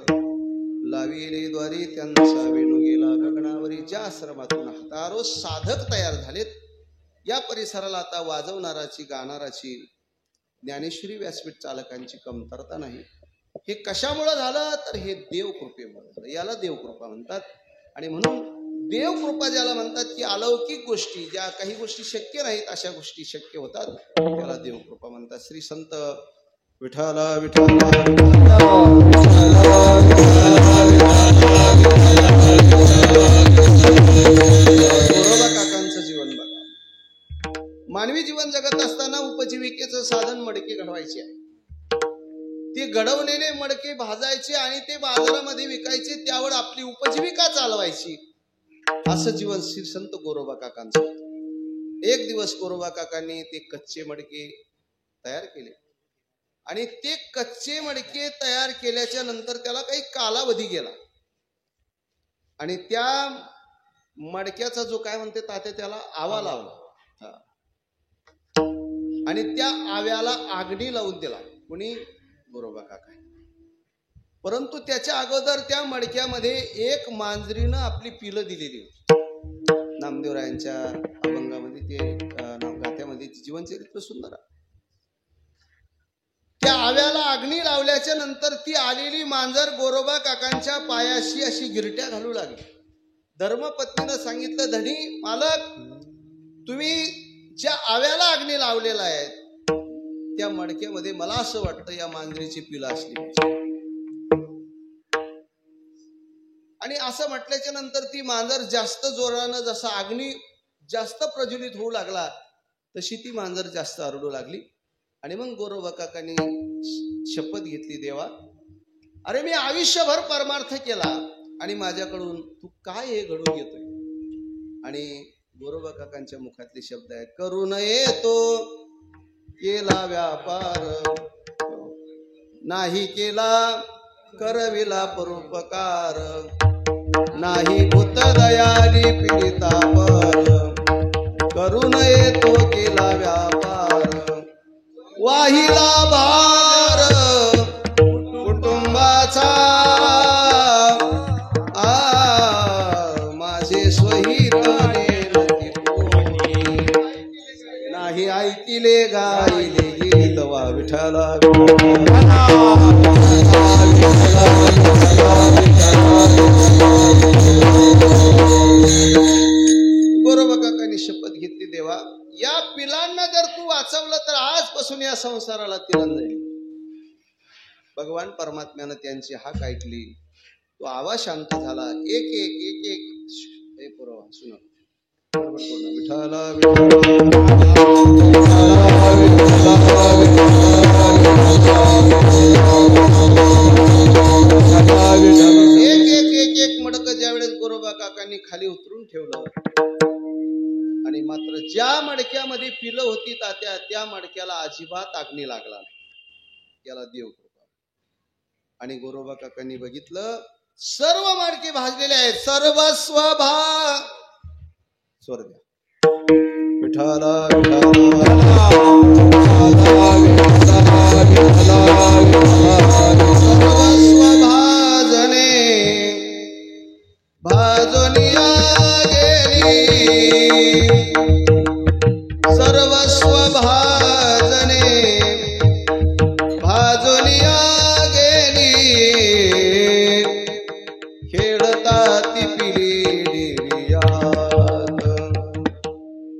लाविले द्वारे त्यांचा वेणू गेला गगनावरी. ज्या आश्रमातून हजारो साधक तयार झालेत, या परिसराला आता वाजवणाराची गाणाराची ज्ञानेश्वरी व्यासपीठ चालकांची कमतरता नाही. हे कशामुळे झालं? तर हे देवकृपेमुळे झालं. याला देवकृपा म्हणतात. आणि म्हणून देवकृपा ज्याला म्हणतात की अलौकिक गोष्टी, ज्या काही गोष्टी शक्य नाहीत अशा गोष्टी शक्य होतात, त्याला देवकृपा म्हणतात. श्री संत विठाला विठाला गोरोबा काकांचं जीवन बघा. मानवी जीवन जगत असताना उपजीविकेचं साधन मडके घडवायचे आहे. ते घडवलेले मडके भाजायचे आणि ते बाजारामध्ये विकायचे, त्यावर आपली उपजीविका चालवायची. असं जीवन श्री संत गोरोबा काकांचं. एक दिवस गोरोबा काकांनी ते कच्चे मडके तयार केले आणि ते कच्चे मडके तयार केल्याच्या नंतर त्याला काही कालावधी गेला आणि त्या मडक्याचा जो काय म्हणते तात्या त्याला आवा लावला आणि त्या आव्याला आगडी लावून दिला. कुणी? गोरोबा काका. परंतु त्याच्या अगोदर त्या मडक्यामध्ये एक मांजरीनं आपली पिलं दिलेली होती. नामदेवरायांच्या अभंगामध्ये ते गाथ्यामध्ये जीवनचरित्र सुंदर. त्या आव्याला अग्नी लावल्याच्या नंतर ती आलेली मांजर गोरोबा काकांच्या पायाशी अशी गिरट्या घालू लागली. धर्मपत्नीनं सांगितलं, धनी मालक, तुम्ही ज्या आव्याला अग्नी लावलेला आहे त्या मडक्यामध्ये मला असं वाटतं या मांजरीची पिलं असली पाहिजे. आणि असं म्हटल्याच्या नंतर ती मांजर जास्त जोरानं, जसा अग्नी जास्त प्रज्वलित होऊ लागला तशी ती मांजर जास्त आरडू लागली. आणि मग गोरोबा काकांनी शपथ घेतली, देवा अरे मी आयुष्यभर परमार्थ केला आणि माझ्याकडून तू काय हे घडून घेतोय. आणि गोरोबा काकांच्या मुखातले शब्द आहेत, करू नये तो केला व्यापार, नाही केला करविला परोपकार, नाही भूत दयाली पीडिता पर, करू नये तो केला व्यापार, वाहिला भार कुटुंबाचा माझे स्वहित नाही ऐकिले गायले गीत वा विठ्ठला गोरोबा काकांनी शपथ घेतली, देवा या पिलांना जर तू वाचवलं तर आजपासून या संसाराला तिरंदाजी. भगवान परमात्म्यानं त्यांची हाक ऐकली, तो आवाज शांत झाला. एक एक एक एक हे पुरवा सुना विठ्ठला एक एक एक एक मडक ज्यावेळेस गोरोबा काकांनी खाली उतरून ठेवलं आणि मात्र ज्या मडक्यामध्ये पिलं होती तात्या त्या मडक्याला अजिबात अग्नी लागला नाही. याला देव कृपा. आणि गोरोबा काकांनी बघितलं सर्व मडके भाजलेले आहेत, सर्वस्व भाग स्वर द्या विठ्ठला सर्वस्व भाजने भाजनिया गेली, सर्वस्व भाजने भाजनिया गेली, खेळता ती पिली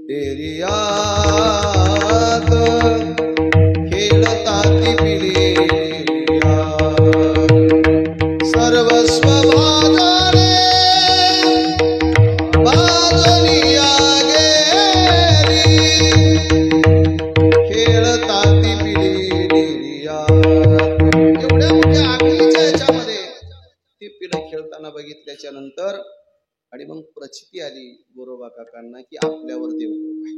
डेरियात, खेळता ती पिली सर्वस्व भाजने भाजनिया गेली, खेळता ती पिली डेरियात. एवढ्या मोठ्या आगीच्या याच्यामध्ये ती पिलं खेळताना बघितल्याच्या नंतर आणि मग प्रचिती आली गोरोबा काकांना की आपल्यावर देवकृपा आहे.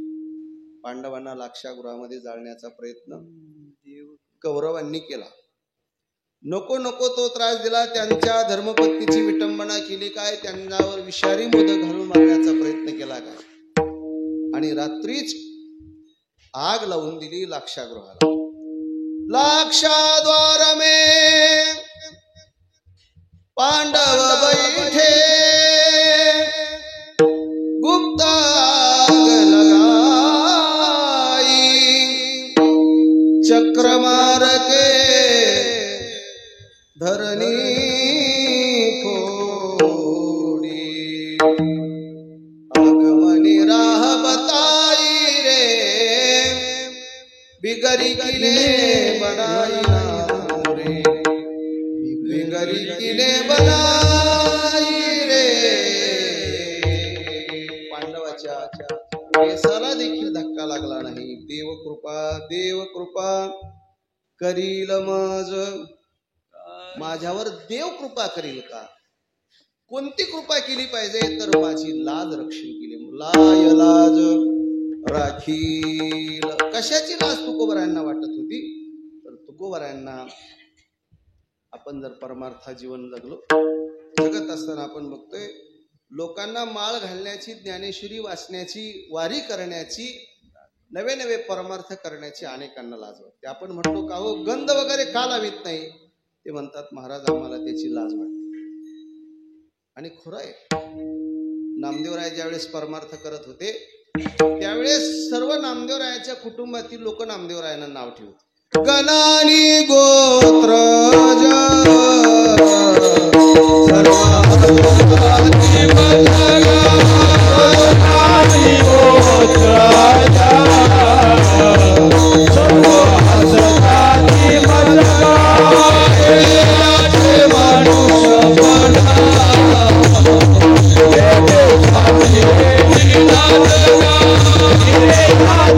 पांडवांना लाक्षागृहामध्ये जाळण्याचा प्रयत्न कौरवांनी केला. नको नको तो त्रास दिला, त्यांच्या धर्मपत्नीची विटंबना केली काय, त्यांच्यावर विषारी मोदक घालून मारण्याचा प्रयत्न केला काय, आणि रात्रीच आग लावून दिली लाक्षागृहाला. लाक्षाद्वार में पांडव बैठे, गुप्त आग लगाई, चक्र मार के धरनी फोड़ी, आगमनी राह बताई रे, बिगड़ी किले बनाई रे, बिगड़ी किले बनाई रे. पांडवाच्या केसाला देखील धक्का लागला नाही. देव कृपा करील माझ्यावर देव कृपा करील का. कोणती कृपा केली पाहिजे तर माझी लाज रक्षण केली. लाय लाज राखील. कशाची लाज तुकोबरायांना वाटत होती तर तुकोबरायांना आपण जर परमार्थ जीवन जगत असताना आपण बघतोय लोकांना माळ घालण्याची, ज्ञानेश्वरी वाचण्याची, वारी करण्याची, नवे नवे परमार्थ करण्याची अनेकांना लाज वाटते. आपण म्हणतो का हो गंध वगैरे का लावित नाही, ते म्हणतात महाराज आम्हाला त्याची लाज वाटते. आणि खरं आहे, नामदेवराय ज्यावेळेस परमार्थ करत होते त्यावेळेस सर्व नामदेवरायाच्या कुटुंबातील लोक नामदेवरायांना नाव ठेवत. गणानी गोत्र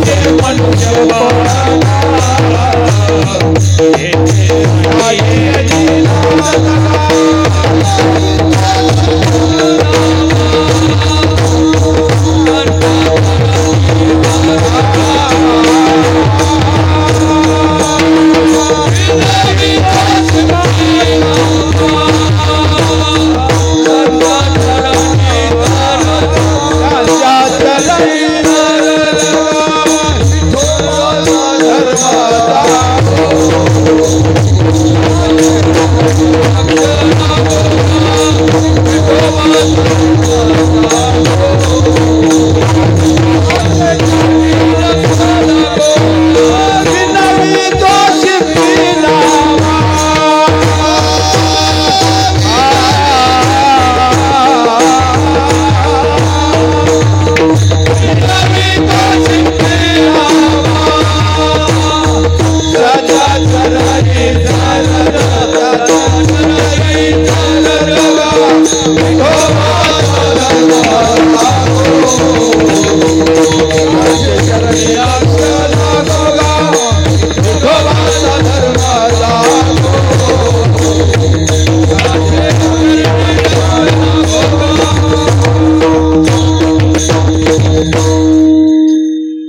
Yeah.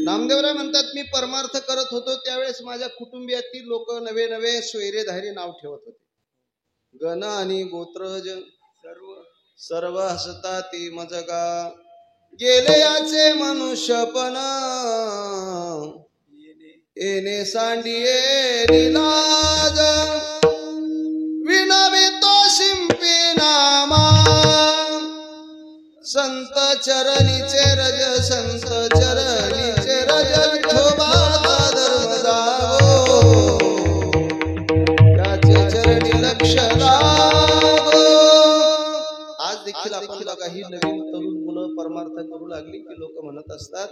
नामदेवराय म्हणतात, मी परमार्थ करत होतो त्यावेळेस माझ्या कुटुंबियातील लोक नवे नवे सोयरेधारी नाव ठेवत होते. गण आणि गोत्रज सर्व हसता ती मजगा, गेले याचे मनुष्यपण येणे सांडिये निलाज, विनावे तो शिंपी नामा संत चरणीचे रज, संत चरणीचे रज, विठोबाचा धर्म जागो, त्याचे चरणी लक्ष लागो. आज देखील आपण बघा, ही नवीन तरुण मुलं परमार्थ करू लागली की लोक म्हणत असतात,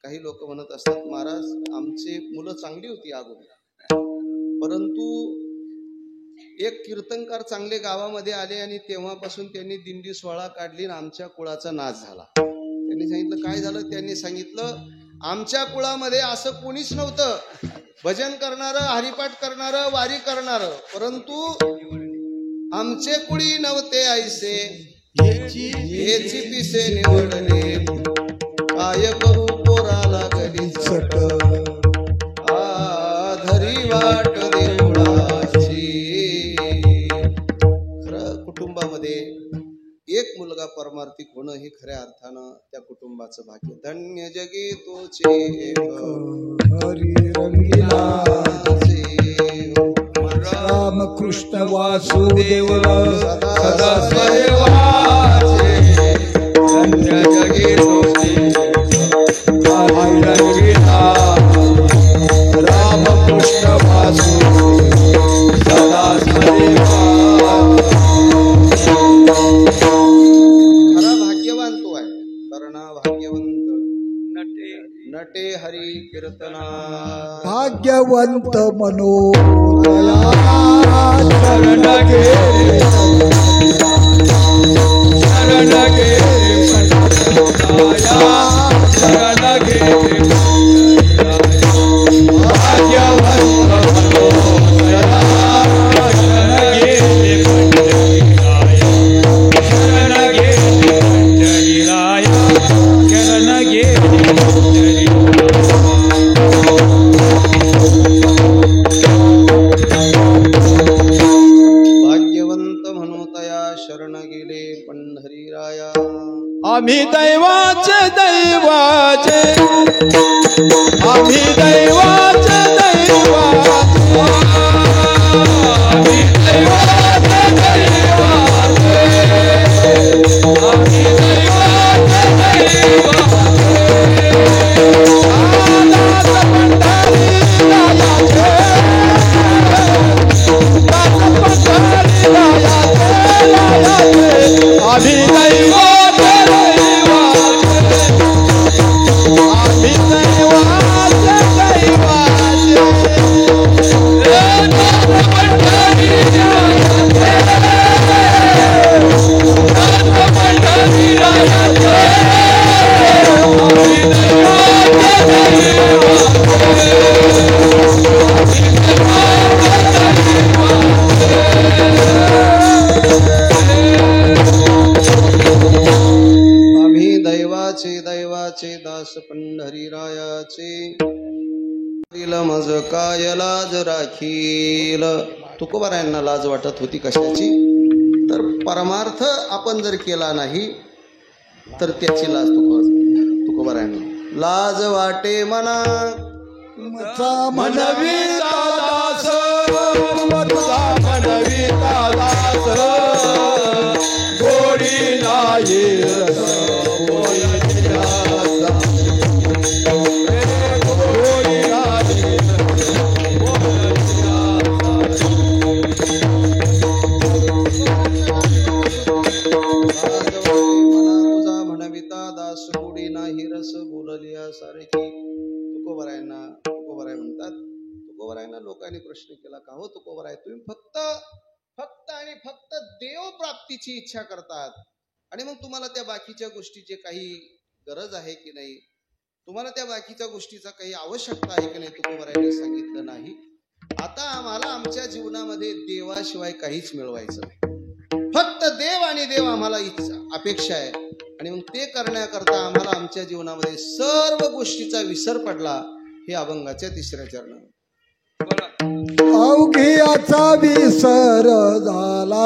काही लोक म्हणत असतात, महाराज आमची मुलं चांगली होती अगोदर, परंतु एक कीर्तनकार चांगले गावामध्ये आले आणि तेव्हापासून त्यांनी दिंडी सोहळा काढली आणि आमच्या कुळाचा नाश झाला. त्यांनी सांगितलं काय झालं? त्यांनी सांगितलं आमच्या कुळामध्ये असं कोणीच नव्हतं, भजन करणारं, हरिपाठ करणारं, वारी करणारं, परंतु आमचे कुळी नव्हते ऐसे, हेची पिसे निवडले, काय करू पोराला गली चट, आधरी वाट देवळाची. कुटुंबामध्ये एक मुलगा परमार्थिक होणं हे खऱ्या अर्थानं त्या कुटुंबाचं भाग्य. धन्य जगे तोचे हरी रंगिला राम कृष्ण वासुदेव सदा सेवाचे, धन्य जगे तोचे हरी रंगिला राम कृष्ण वासुदेव सदा सेवा. खरा भाग्यवान तो आहे, करणा भाग्यवंत नटे हरी कीर्तना. भाग्यवंत मनो शरण गे शरण गे शरण गे भाग्यवंत आम्ही दैवाचे दैवाचे, आम्ही दैवाचे दैवाचे, आम्ही दैवाचे दैवाचे, आम्ही दैवाचे दैवाचे, दास पंढरी रायाचे, दास पंढरी रायाचे, आम्ही दैवाचे दास पंढरीरायाचे, मज काय लाज राखील. तुकोबारायांना लाज वाटत होती कशाची? तर परमार्थ आपण जर केला नाही तर त्याची लाज तुकोबारायांना. लाज वाटे मना मनवी दास, मनवी दास तुझा म्हणविता दास गोडी नाही रस बोललिया सारखी. तुकोबरायांना तुकोबराय म्हणतात. तुकोबरायांना लोकांनी प्रश्न केला, का हो तुकोबराय, तुम्ही फक्त आणि फक्त देव प्राप्तीची इच्छा करतात आणि मग तुम्हाला त्या बाकीच्या गोष्टीची काही गरज आहे की नाही, तुम्हाला त्या बाकीच्या गोष्टीचा काही आवश्यकता आहे की नाही? तुकोबरायांनी सांगितलं नाही. आता आम्हाला आमच्या जीवनामध्ये देवाशिवाय काहीच मिळवायचं नाही. फक्त देव आणि देव आम्हाला अपेक्षा आहे आणि मग ते करण्याकरता आम्हाला आमच्या जीवनामध्ये सर्व गोष्टीचा विसर पडला. हे अभंगाच्या 3ऱ्या चरणावर. अवघियाचा विसर झाला.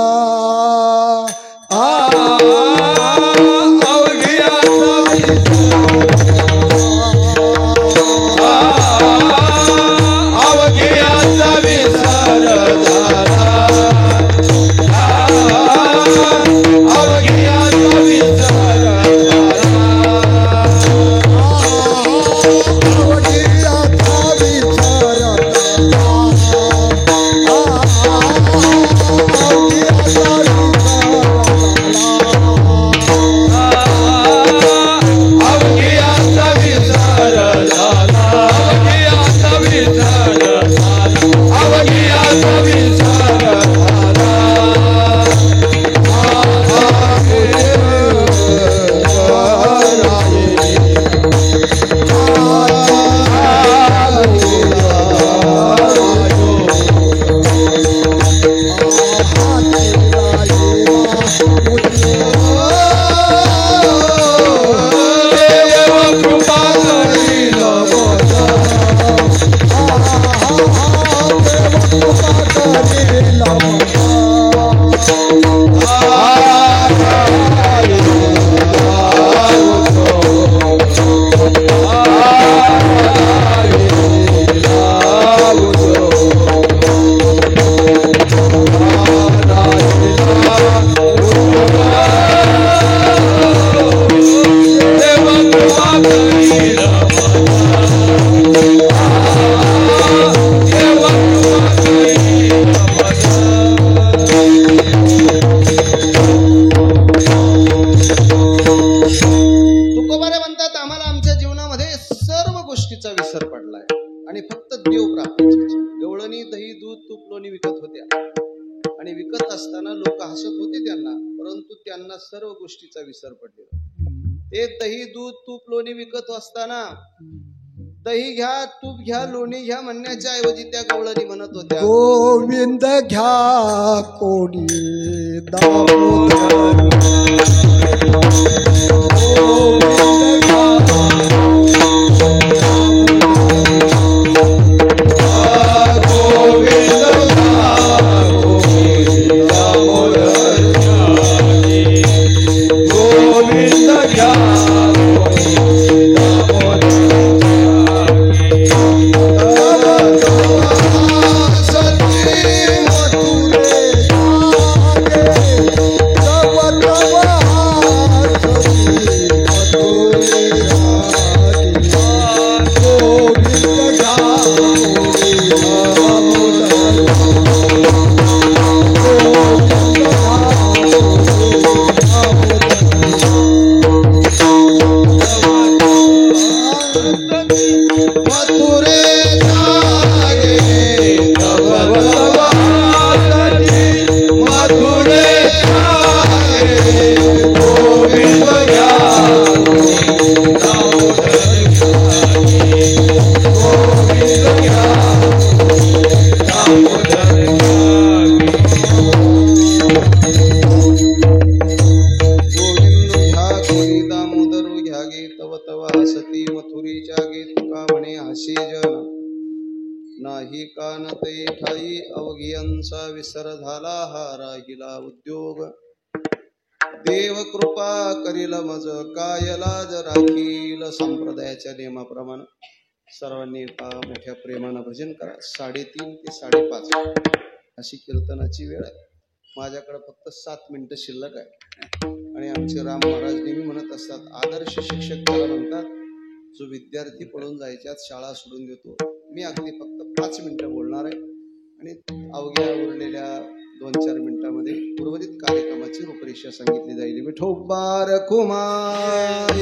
सर्व गोष्टीचा विसर पडलेला. ते दही दूध तूप लोणी विकत असताना दही घ्या तूप घ्या लोणी घ्या म्हणण्याच्या ऐवजी त्या गवळणी म्हणत होत्या, गोविंद घ्या कोणी दामोदर. विसर झाला हा राहिला उद्योग. देव कृपा करील मज काय लाज राखील. संप्रदायाच्या नियमाप्रमाणे सर्वांनी एका मोठ्या प्रेमानं भजन करा. 3:30 ते 5:30 अशी कीर्तनाची वेळ आहे. माझ्याकडे फक्त 7 मिनिटं शिल्लक आहे आणि आमचे राम महाराज नेहमी म्हणत असतात, आदर्श शिक्षक त्याला म्हणतात जो विद्यार्थी पळून जायच्यात शाळा सोडून देतो. मी अगदी फक्त 5 मिनिटं बोलणार आहे आणि अवघ्या उरलेल्या 2-4 मिनिटांमध्ये उर्वरित कार्यक्रमाची रूपरेषा सांगितली जाईल. विठोबार कुमार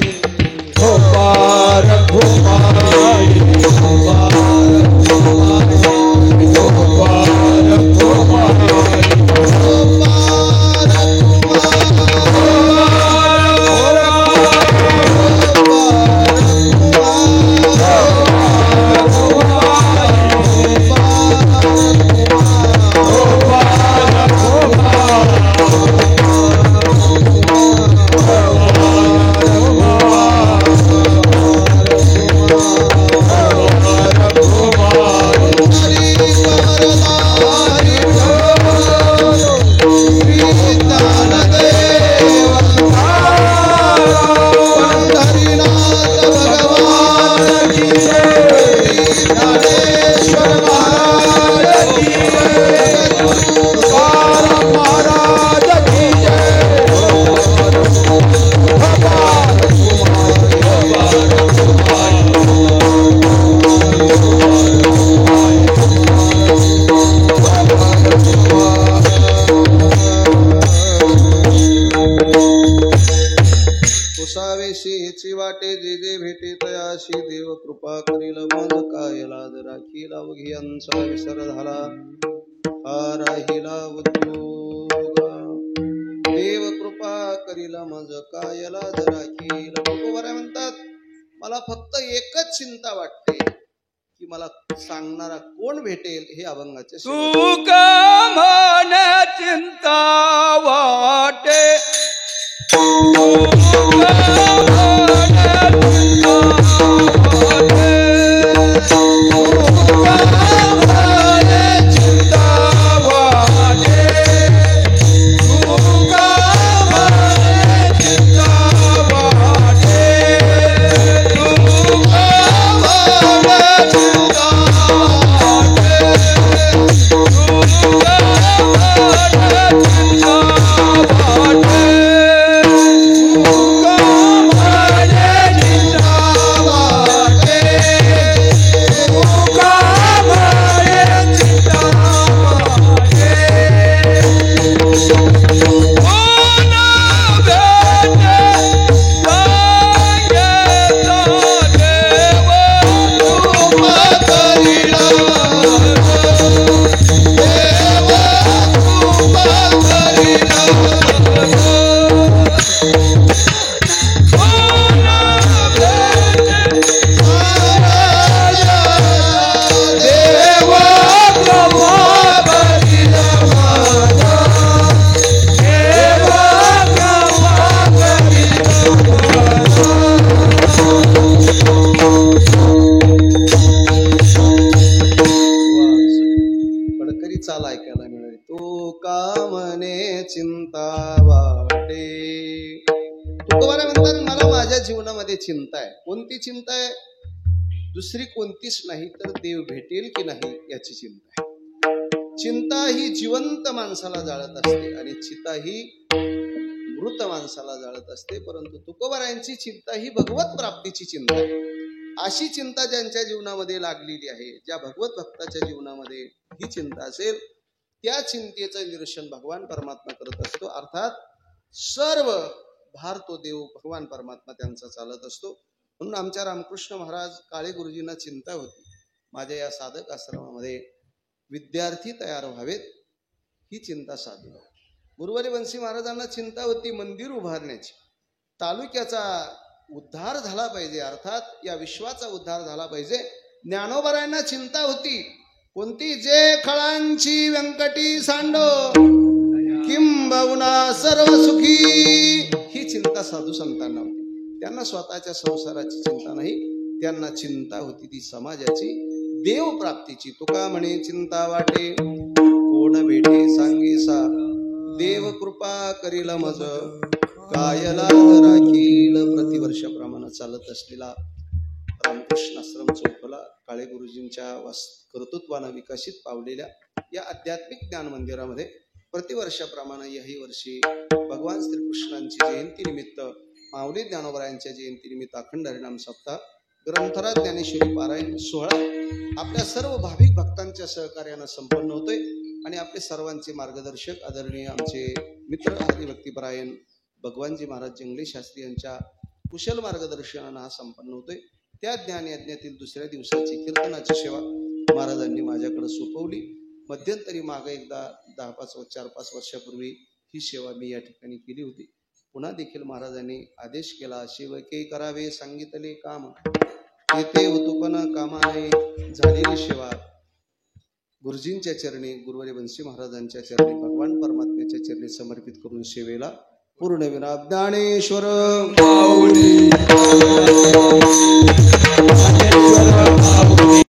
कुसावेशीची वाटे जे जे भेटे तयाशी देव कृपा करील मज काय लाज राखील अवघी अंचा विसर झाला हा राहिला उद्योग. देव कृपा करील मज काय लाज राखील. तुकोबाराय म्हणतात, मला फक्त एकच चिंता वाटते की मला सांगणारा कोण भेटेल हे अभंगाचे शेवट. तुका मन चिंता वाटे चाल ऐकायला मिळेल. तो का मने चिंता वाटे. तुकोबाराय म्हणतात, मला माझ्या जीवनामध्ये चिंता आहे. कोणती चिंता आहे? दुसरी कोणतीच नाही तर देव भेटेल की नाही याची चिंता आहे. चिंता ही जिवंत माणसाला जाळत असते आणि चिता ही मृत माणसाला जाळत असते. परंतु तुकोबारायांची चिंता ही भगवत प्राप्तीची चिंता आहे. अशी चिंता ज्यांच्या जीवनामध्ये लागलेली आहे, ज्या भगवत भक्ताच्या जीवनामध्ये ही चिंता असेल, त्या चिंतेचं निरसन भगवान परमात्मा करत असतो. अर्थात सर्व भार तो देव भगवान परमात्मा त्यांचा चालत असतो. म्हणून आमच्या रामकृष्ण महाराज काळे गुरुजींना चिंता होती, माझ्या या साधक आश्रमामध्ये विद्यार्थी तयार व्हावेत, ही चिंता साधू. गुरुवारी वंशी महाराजांना चिंता होती मंदिर उभारण्याची, तालुक्याचा उद्धार झाला पाहिजे, अर्थात या विश्वाचा उद्धार झाला पाहिजे. ज्ञानोबारायांना चिंता होती कोणती? जे खळांची व्यंकटी सांडो किंबहुना सर्व सुखी. ही चिंता साधू संतांना होती. त्यांना स्वतःच्या संसाराची चिंता नाही, त्यांना चिंता होती ती समाजाची, देव प्राप्तीची. तुका म्हणे चिंता वाटे कोण भेटे सांगेसा, देव कृपा करील मज कायला राखील. प्रतिवर्षाप्रमाणे चालत असलेला रामकृष्ण आश्रम चौफला काळे गुरुजींच्या कर्तृत्वानं विकसित पावलेल्या या आध्यात्मिक ज्ञान मंदिरामध्ये प्रतिवर्षाप्रमाणे याही वर्षी भगवान श्रीकृष्णांची जयंती निमित्त माऊली ज्ञानोबरायांच्या जयंती निमित्त अखंड हरिनाम सप्ताह ग्रंथराज ज्ञानेश्वरी पारायण सोहळा आपल्या सर्व भाविक भक्तांच्या सहकार्यानं संपन्न होतोय आणि आपले सर्वांचे मार्गदर्शक आदरणीय आमचे मित्र हरिभक्तीपरायण भगवानजी महाराज जंगले शास्त्री यांच्या कुशल मार्गदर्शनानं हा संपन्न होतोय। त्या ज्ञान यज्ञातील दुसऱ्या दिवसाची कीर्तनाची सेवा महाराजांनी माझ्याकडे सोपवली। मध्यंतरी मागे एकदा 4-5 वर्षापूर्वी ही सेवा मी या ठिकाणी केली होती। पुन्हा देखील महाराजांनी आदेश केला, सेवके करावे सांगितले काम येते उतुपन कामाने झालेली सेवा गुरुजींच्या चरणी गुरुवारी बंसी महाराजांच्या चरणी भगवान परमात्म्याच्या चरणी समर्पित करून सेवेला पूर्णविराम। ज्ञानेश्वर माऊली